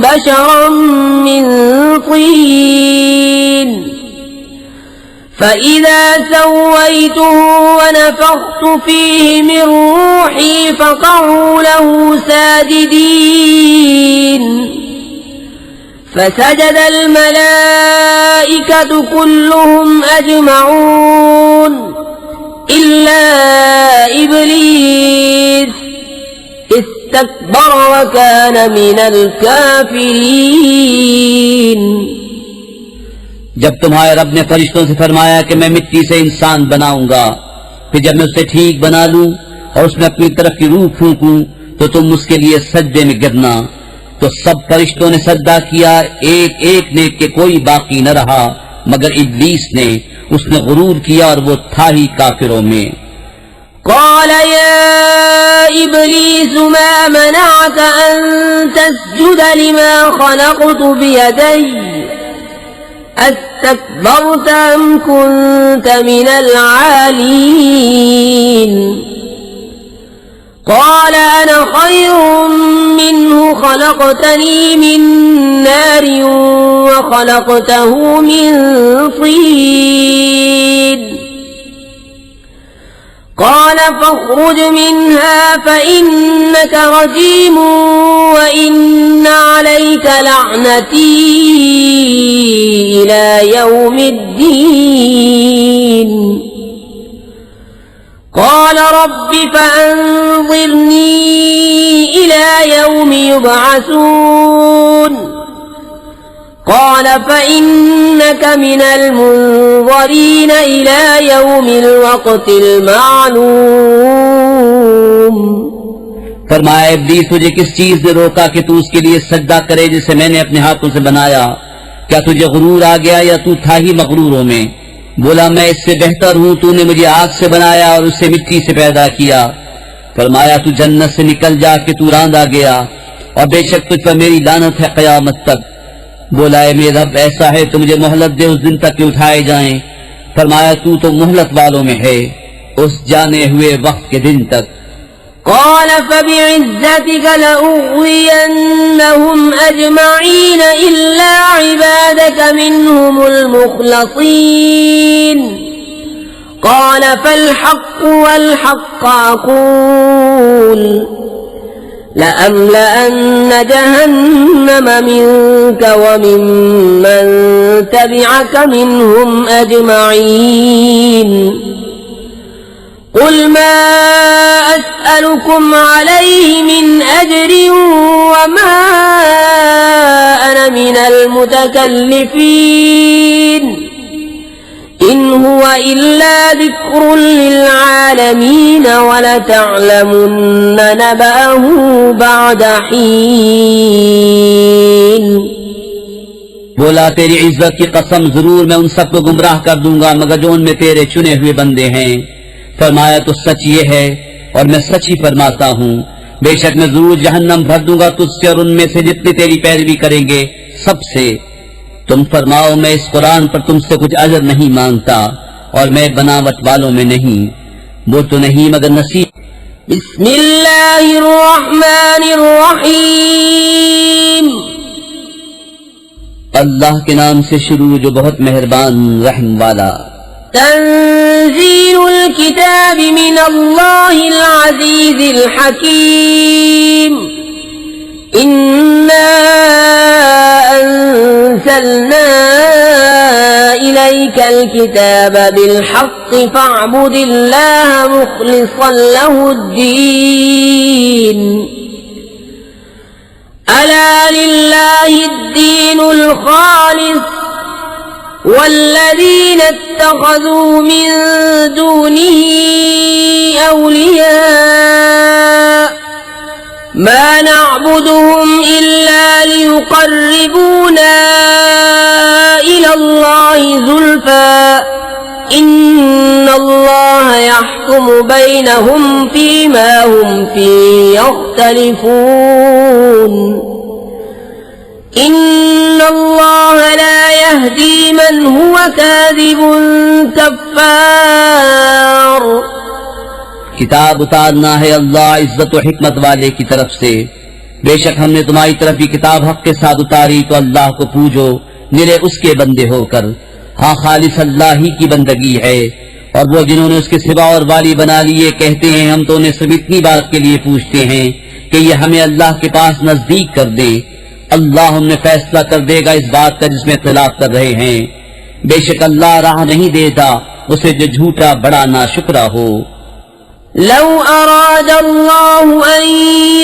بشرا من طين فإذا سويته ونفخت فيه من روحي فقعوا له ساجدين فسجد الملائكة كلهم أجمعون إلا إبليس استكبر وكان من الكافرين। जब तुम्हारे रब ने फरिश्तों से फरमाया कि मैं मिट्टी से इंसान बनाऊंगा, फिर जब मैं उसे ठीक बना लूं और उसमें अपनी तरफ की रूह फूंकूं तो तुम उसके लिए सजदे में गिरना, तो सब फरिश्तों ने सजदा किया, एक एक ने के कोई बाकी न रहा मगर इब्लीस ने। उसने गुरूर किया और वो था ही काफिरों में। قال يا إبليس ما منعك أن تسجد لما خلقت بيدي أستكبرت أم كنت من العالين؟ قال أنا خير منه خلقتني من نار وخلقته من طين قال فاخرج منها فإنك رجيم وإن عليك لعنتي إلى يوم الدين قال رب فأنظرني إلى يوم يبعثون قال فإنك من المنظرين إلى يوم الوقت المعلوم। फरमाया इब्लीस तुझे किस चीज ने रोका कि तू उसके लिए सजदा करे जिसे मैंने अपने हाथों से बनाया? क्या तुझे गुरूर आ गया या तू था ही मगरूरों में? बोला मैं इससे बेहतर हूँ, तूने मुझे आग से बनाया और उससे मिट्टी से पैदा किया। फरमाया तू जन्नत से निकल जा कि तू रांदा गया और बेशक तुझ पर मेरी लानत है कयामत तक। बोला है मेरा रब ऐसा है तो मुझे मोहलत दे उस दिन तक कि उठाए जाएं। फरमाया तू तो मोहलत वालों में है उस जाने हुए वक्त के दिन तक। قال فبعزتك لأغوينهم أجمعين إلا عبادك منهم المخلصين قال فالحق والحق أقول لأملأن جهنم منك وممن تبعك منهم أجمعين قل ما أسألكم عليه من أجر وما أنا من المتكلفين إن هو إلا ذكر للعالمين ولتعلمن نبأه بعد حين। बोला तेरी इज्जत की कसम जरूर मैं उन सबको गुमराह कर दूंगा मगर जो उनमें तेरे चुने हुए बंदे हैं। फरमाया तो सच ये है और मैं सच ही फरमाता हूँ, बेशक मैं जरूर जहन्नम भर दूंगा तुझसे और उनमें से जितने तेरी पैरवी करेंगे सबसे। तुम फरमाओ मैं इस कुरान पर तुमसे कुछ अजर नहीं मांगता और मैं बनावट वालों में नहीं, वो तो नहीं मगर नसीब। बिस्मिल्लाहिर्रहमानिर्रहीम। अल्लाह के नाम से शुरू जो बहुत मेहरबान रहम वाला। तंजीलुल किताब मिनल्लाहिल अज़ीज़िल हकीम इन्ना अंज़लना इलैकल किताब बिलहक़्क़ि फ़अब्दिल्लाह मुख़लिसन लहुद्दीन अला लिल्लाहिद्दीनुल ख़ालिस वल्लज़ीना इत्तख़ज़ू मिन दूनिही औलिया मा नअबुदुहुम इल्ला लियुक़र्रिबूना इलल्लाहि ज़ुल्फ़ा इन्नल्लाह यहकुमु बैनहुम फ़ीमा हुम फ़ीहि यख्तलिफ़ून इन्नल्लाह ला यहदी मन हुवा काज़िबुन कफ़्फ़ार। किताब उतारना है अल्लाह इज्जत और हिकमत वाले की तरफ से। बेशक हमने तुम्हारी तरफ ये किताब हक के साथ उतारी तो अल्लाह को पूजो निरे उसके बंदे होकर। हाँ खालिस अल्लाह ही की बंदगी है और वो जिन्होंने उसके सिवा और वाली बना लिए कहते हैं हम तो उन्हें सिर्फ इतनी बात के लिए पूछते हैं कि ये हमें अल्लाह के पास नजदीक कर दे। अल्लाह हमने फैसला कर देगा इस बात का जिसमें इख्तिलाफ कर रहे हैं। बेशक अल्लाह राह नहीं देता उसे जो झूठा बड़ा नाशुक्रा हो। لو أراد الله أن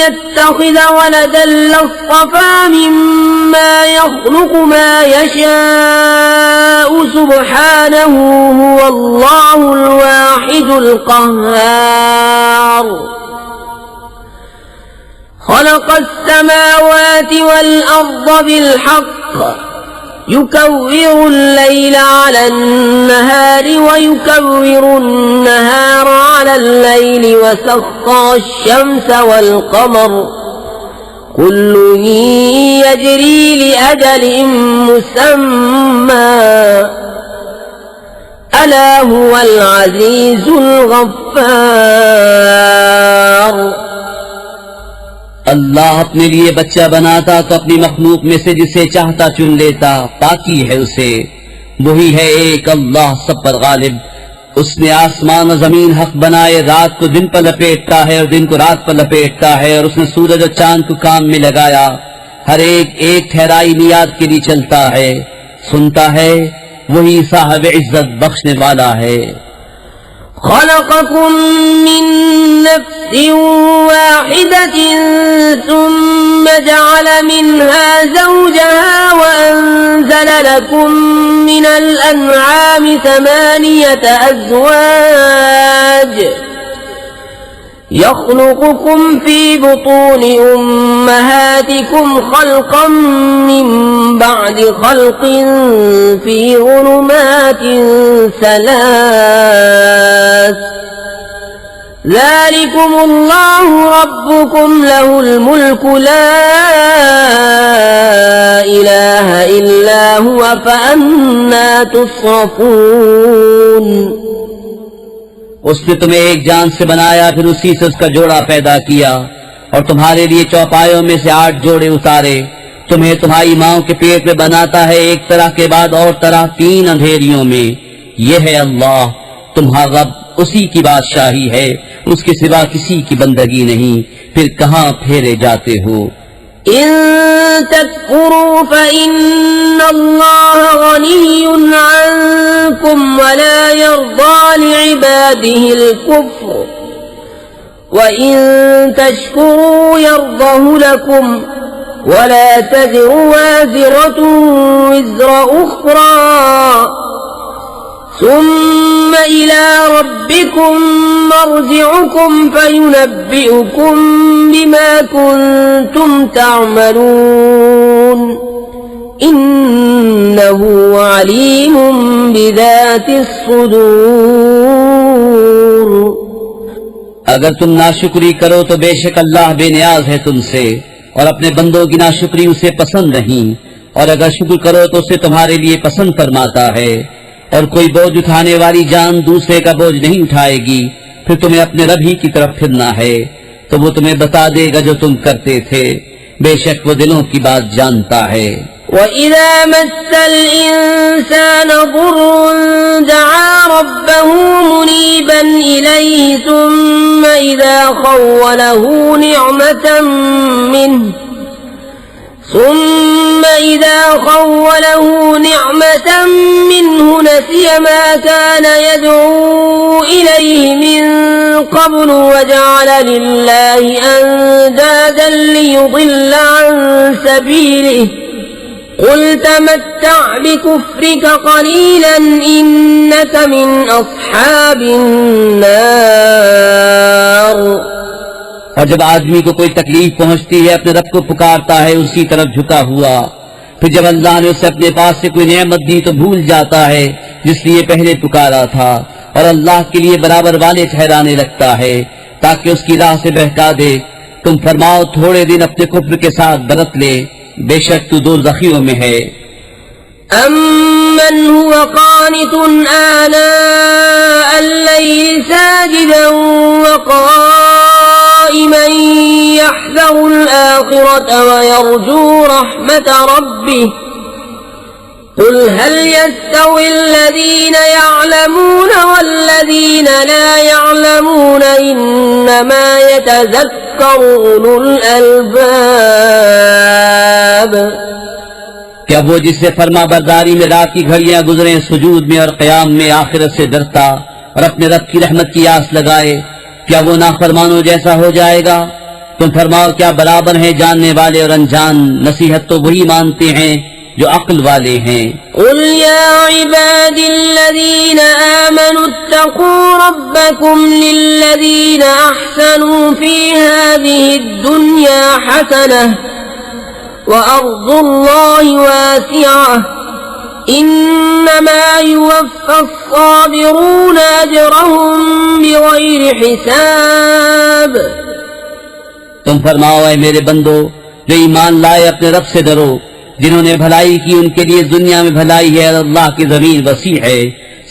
يتخذ ولدا لاصطفى مما يخلق ما يشاء سبحانه هو الله الواحد القهار خلق السماوات والأرض بالحق يكور الليل على النهار ويكور النهار على الليل وسخر الشمس والقمر كل يجري لأجل مسمى ألا هو العزيز الغفار अल्लाह अपने लिए बच्चा बनाता तो अपनी मखलूक में से जिसे चाहता चुन लेता, पाकी है उसे। वही है एक अल्लाह सब पर गालिब। उसने आसमान और जमीन हक बनाए, रात को दिन पर लपेटता है और दिन को रात पर लपेटता है, और उसने सूरज और चांद को काम में लगाया। हर एक ठहराई मियाद के लिए चलता है, सुनता है, वही साहिब इज्जत बख्शने वाला है। خلقكم من نفس واحدة ثم جعل منها زوجها وأنزل لكم من الأنعام 8 أزواج يخلقكم في بطون أمهاتكم خلقا من بعد خلق في ظلمات 3 ذلكم الله ربكم له الملك لا إله إلا هو فأنا تصرفون उसने तुम्हें एक जान से बनाया, फिर उसी से उसका जोड़ा पैदा किया और तुम्हारे लिए चौपायों में से 8 जोड़े उतारे। तुम्हें तुम्हारी माँ के पेट में बनाता है, एक तरह के बाद और तरह 3 अंधेरियों में। यह है अल्लाह तुम्हारा रब, उसी की बादशाही है, उसके सिवा किसी की बंदगी नहीं। फिर कहाँ फेरे जाते हो? إن تكفروا فإن الله غني عنكم ولا يرضى لعباده الكفر وإن تشكروا يرضه لكم ولا تزر وازرة وزر أخرى ثم إلى ربكم مرجعكم فينبئكم بما كنتم تعملون إنه عليم بذات الصدور। अगर तुम नाशुक्री करो तो बेशक अल्लाह बेनियाज है तुमसे, और अपने बंदों की नाशुक्री उसे पसंद नहीं, और अगर शुक्र करो तो उसे तुम्हारे लिए पसंद फरमाता है। और कोई बोझ उठाने वाली जान दूसरे का बोझ नहीं उठाएगी। फिर तुम्हें अपने रब ही की तरफ फिरना है, तो वो तुम्हें बता देगा जो तुम करते थे। बेशक वो दिलों की बात जानता है। وَإِذَا مَسَّ الْإِنسَانَ ضُرٌّ دَعَا رَبَّهُ مُنِيبًا إِلَيْهِ ثُمَّ إِذَا خَوَّلَهُ نِعْمَةً مِّنْهُ نَسِيَ مَا كَانَ يَدْعُو إِلَيْهِ مِن قَبْلُ وَجَعَلَ لِلَّهِ أَندَادًا لِّيُضِلَّ عَن سَبِيلِهِ قُلْ تَمَتَّعْ بِكُفْرِكَ قَلِيلًا إِنَّكَ مِنْ أَصْحَابِ النَّارِ। और जब आदमी को कोई तकलीफ पहुंचती है, अपने रब को पुकारता है उसी तरफ झुका हुआ। फिर जब अल्लाह ने उसे अपने पास से कोई नेमत दी तो भूल जाता है जिसलिए पहले पुकारा था, और अल्लाह के लिए बराबर वाले ठहराने लगता है ताकि उसकी राह से बहका दे। तुम फरमाओ थोड़े दिन अपने कुफ्र के साथ बरत ले, बेशक तू दोज़खियों में है। أَمَّنْ هُوَ قَانِتٌ آنَاءَ اللَّيْلِ سَاجِدًا وَقَائِمًا يَحْذَرُ الْآخِرَةَ وَيَرْجُو رَحْمَةَ رَبِّهِ قُلْ هَلْ يَسْتَوِي الَّذِينَ يَعْلَمُونَ وَالَّذِينَ لا يَعْلَمُونَ إِنَّمَا يَتَذَكَّرُ أُولُو الْأَلْبَابِ। क्या वो जिससे फरमा बरदारी में रात की घड़ियां गुजरे, सुजूद में और क़याम में आखिरत से डरता और अपने रब की रहमत की आस लगाए, क्या वो नाफरमानों जैसा हो जाएगा? तुम फरमाओ, क्या बराबर हैं जानने वाले और अनजान? नसीहत तो वही मानते हैं जो अक्ल वाले हैं। قل يا عبادي الذين آمنوا اتقوا ربكم للذين أحسنوا في هذه الدنيا حسنة وأرض الله واسعة إنما يوفى الصابرون أجرهم بغير حساب। तुम फरमाओ, ऐ मेरे बंदो जो ईमान लाए, अपने रब से डरो। जिन्होंने भलाई की उनके लिए दुनिया में भलाई है, अल्लाह की जमीन वसी है।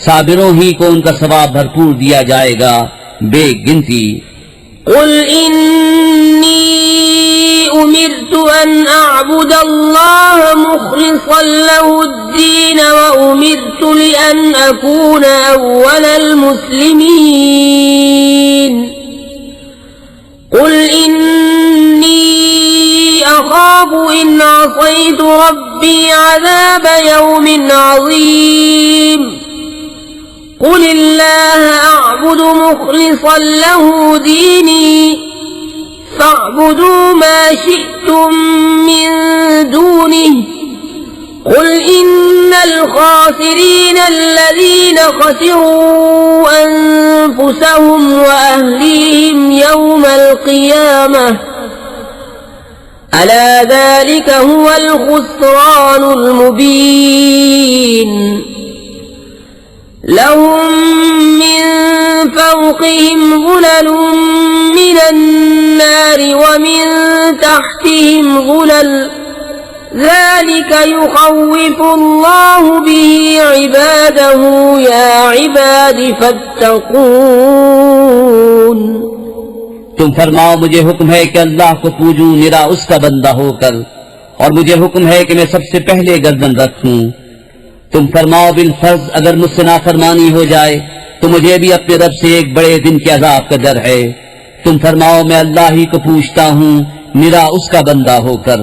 साबिरों ही को उनका सवाब भरपूर दिया जाएगा बेगिनती। قل إني أمرت أن أعبد الله مخلصا له الدين وأمرت لأن أكون أول المسلمين قل إني أخاف إن عصيت ربي عذاب يوم عظيم قل الله أعبد مخلصا له ديني فاعبدوا ما شئتم من دونه قل إن الخاسرين الذين خسروا أنفسهم وأهليهم يوم القيامة ألا ذلك هو الخسران المبين لهم من فوقهم ظلل من النار ومن تحتهم ظلل ذلك يخوف الله به عباده يا عباد فاتقون। तुम फरमाओ, मुझे हुक्म है कि अल्लाह को पूजूं निरा उसका बंदा होकर, और मुझे हुक्म है कि मैं सबसे पहले गर्दन रखूं। तुम फरमाओ, बिल फर्ज अगर मुझसे नाफरमानी हो जाए तो मुझे भी अपने रब से एक बड़े दिन के अजाब का डर है। तुम फरमाओ, मैं अल्लाह ही को पूछता हूँ निरा उसका बंदा होकर,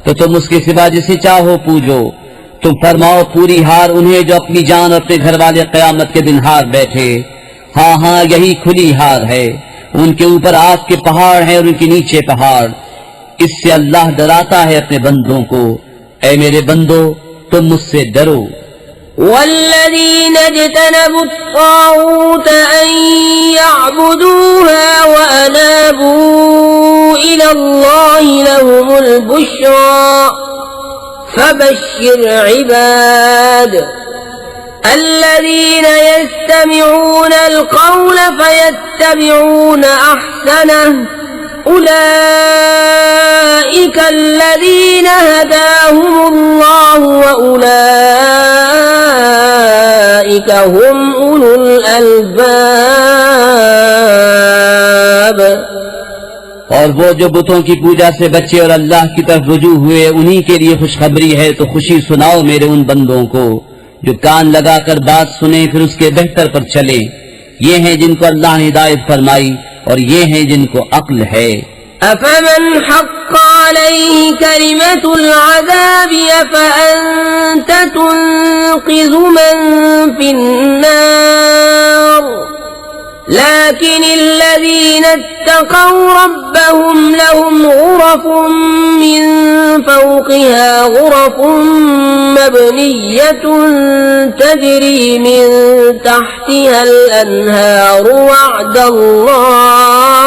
तो तुम उसके सिवा जिसे चाहो पूजो। तुम फरमाओ, पूरी हार उन्हें जो अपनी जान और अपने घर वाले क़यामत के दिन हार बैठे। हाँ हाँ, यही खुली हार है। उनके ऊपर आग के पहाड़ हैं और उनके नीचे पहाड़। इससे अल्लाह डराता है अपने बंदों को। ऐ मेरे बंदो, तुम मुझसे डरो। والذين اجتنبوا الطاغوت أن يعبدوها وأنابوا إلى الله لهم البشرى فبشر عباد الذين يستمعون القول فيتبعون أحسنه أولئك الذين هداهم الله وأولئك هم أولو الألباب। और वो जो बुतों की पूजा से बचे और अल्लाह की तरफ रुजू हुए, उन्हीं के लिए खुशखबरी है। तो खुशी सुनाओ मेरे उन बंदों को जो कान लगाकर बात सुने फिर उसके बेहतर पर चले। ये हैं जिनको अल्लाह ने हिदायत फरमाई और ये हैं जिनको अक्ल है। أفمن حق عليه كلمة العذاب أفأنت تنقذ من في النار لكن الذين اتقوا ربهم لهم غرف من فوقها غرف مبنية تجري من تحتها الأنهار وعد الله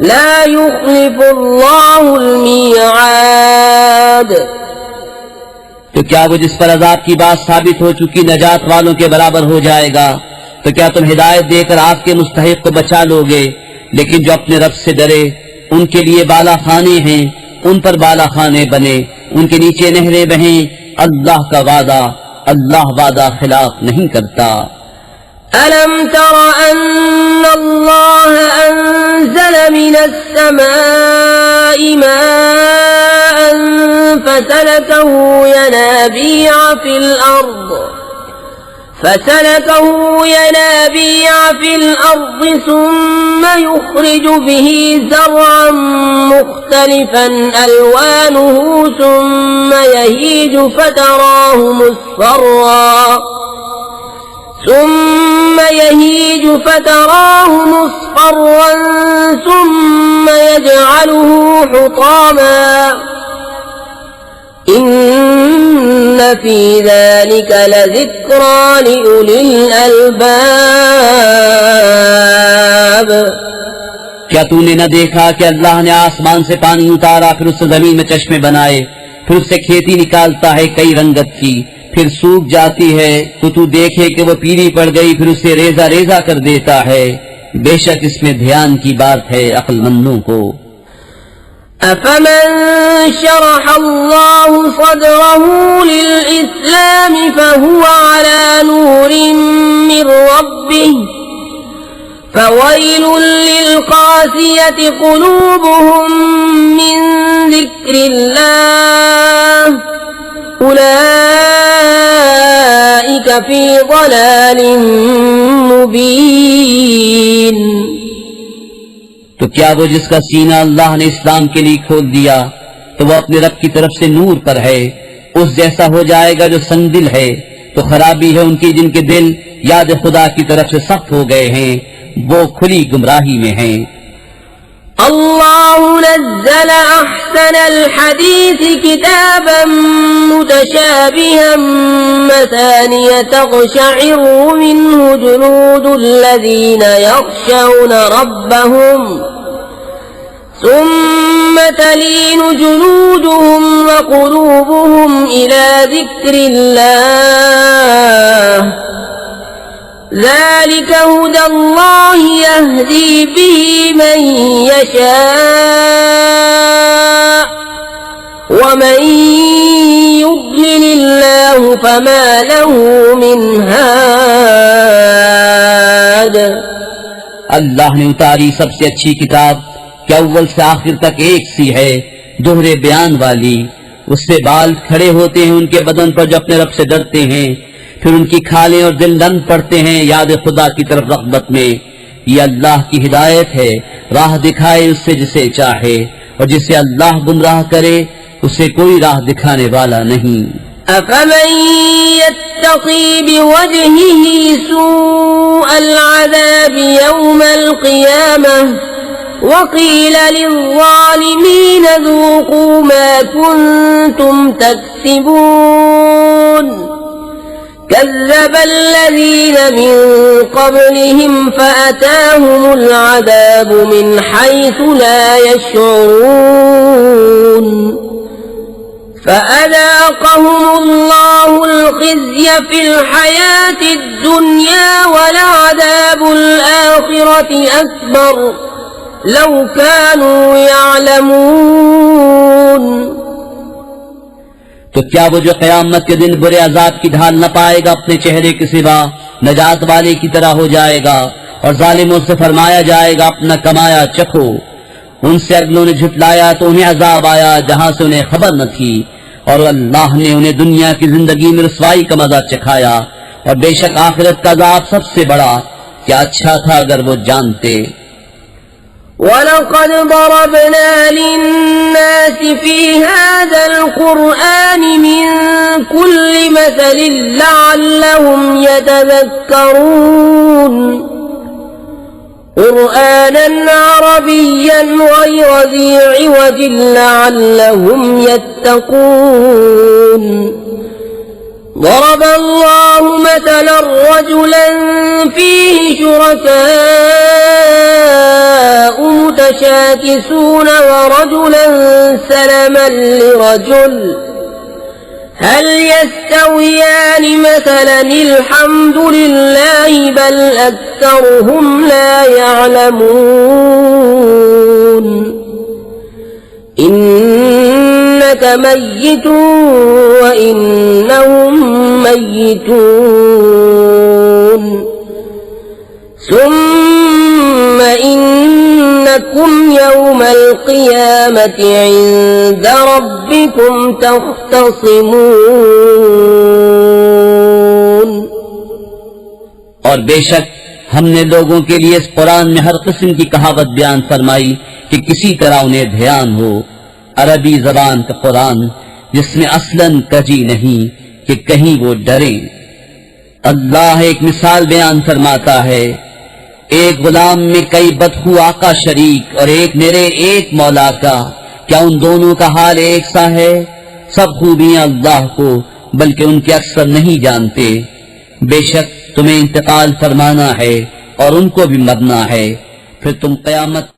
لا يخلف الله الميعاد। तो क्या वो जिस पर अजाब की बात साबित हो चुकी नजात वालों के बराबर हो जाएगा? तो क्या तुम हिदायत देकर आग के मुस्तहिक को बचा लोगे? लेकिन जो अपने रब से डरे उनके लिए बाला खाने हैं, उन पर बाला खाने बने, उनके नीचे नहरें बहें। अल्लाह का वादा, अल्लाह वादा खिलाफ नहीं करता। ألم تر أن الله أنزل من السماء ماء فسلكه ينابيع في الأرض ثم يخرج به زرعا مختلفا ألوانه ثم يهيج فتراه مصفرا ثم يهيج فتراه مصفرا ثم يجعله حطاما إن في ذلك لذكرى لأولي الألباب। क्या तूने न देखा कि अल्लाह ने आसमान से पानी उतारा, फिर उससे जमीन में चश्मे बनाए, फिर उससे खेती निकालता है कई रंगत की, फिर सूख जाती है तो तू देखे कि वो पीली पड़ गई, फिर उसे रेजा रेजा कर देता है। बेशक इसमें ध्यान की बात है अक्लमंदों को। أفمن شرح الله صدره للإسلام فهو على نور من ربه فويل للقاسية قلوبهم من ذكر الله أولئك في ضلال مبين। तो क्या वो जिसका सीना अल्लाह ने इस्लाम के लिए खोल दिया तो वो अपने रब की तरफ से नूर पर है, उस जैसा हो जाएगा जो संदिल है। तो खराबी है उनकी जिनके दिल याद खुदा की तरफ से सख्त हो गए हैं, वो खुली गुमराही में हैं। الله نزل أحسن الحديث كتابا متشابها مثانية تقشعر منه جلود الذين يخشون ربهم ثم تلين جلودهم وقلوبهم إلى ذكر الله ذلك هدى الله يهدي به من يشاء ومن يضلل الله فما له من هاد। अल्लाह ने उतारी सबसे अच्छी किताब कि अव्वल से आखिर तक एक सी है, दोहरे बयान वाली। उससे बाल खड़े होते हैं उनके बदन पर जो अपने रब से डरते हैं, फिर उनकी खालें और दिल नम पड़ते हैं याद खुदा की तरफ रग़बत में। ये अल्लाह की हिदायत है, राह दिखाए उससे जिसे चाहे, और जिसे अल्लाह गुमराह करे उसे कोई राह दिखाने वाला नहीं। أفمن يتقي بوجهه سوء العذاب يوم القيامة وقيل للظالمين ذوقوا ما كنتم تكسبون كذب الذين من قبلهم فأتاهم العذاب من حيث لا يشعرون فأذاقهم الله الخزي في الحياة الدنيا ولعذاب الآخرة أكبر لو كانوا يعلمون। तो क्या वो जो क़यामत के दिन बुरे अजाब की ढाल न पाएगा अपने चेहरे के सिवा नजात वाले की तरह हो जाएगा, और जालिमों से फरमाया जाएगा अपना कमाया चखो। उनसे अगलों ने झुटलाया तो उन्हें अजाब आया जहां से उन्हें खबर न थी, और अल्लाह ने उन्हें दुनिया की जिंदगी में रुसवाई का मजा चखाया, और बेशक आखिरत का अजाब सबसे बड़ा। क्या अच्छा था अगर वो जानते। وَلَقَدْ ضَرَبْنَا لِلنَّاسِ فِي هَذَا الْقُرْآنِ مِنْ كُلِّ مَثَلٍ لَعَلَّهُمْ يَتَذَكَّرُونَ قُرْآنًا عَرَبِيًّا غَيْرَ ذِي عِوَجٍ لَعَلَّهُمْ يَتَّقُونَ ضرب الله مثلا رجلا فيه شركاء متشاكسون ورجلا سلما لرجل هل يستويان مثلا الحمد لله بل أكثرهم لا يعلمون إنك ميت وإنهم ميتون ثم إنكم يوم القيامة عند ربكم تختصمون। और बेशक हमने लोगों के लिए इस कुरान में हर किस्म की कहावत बयान फरमाई कि किसी तरह उन्हें ध्यान हो। अरबी जबान का कुरान जिसमें असलन कजी नहीं कि कहीं वो डरे। अल्लाह एक मिसाल बयान फरमाता है, एक गुलाम में कई बदखू आका शरीक और एक निरे एक मौला का, क्या उन दोनों का हाल एक सा है? सब खूबियां अल्लाह को, बल्कि उनके अक्सर नहीं जानते। बेशक तुम्हें इंतकाल फरमाना है और उनको भी मरना है, फिर तुम क़यामत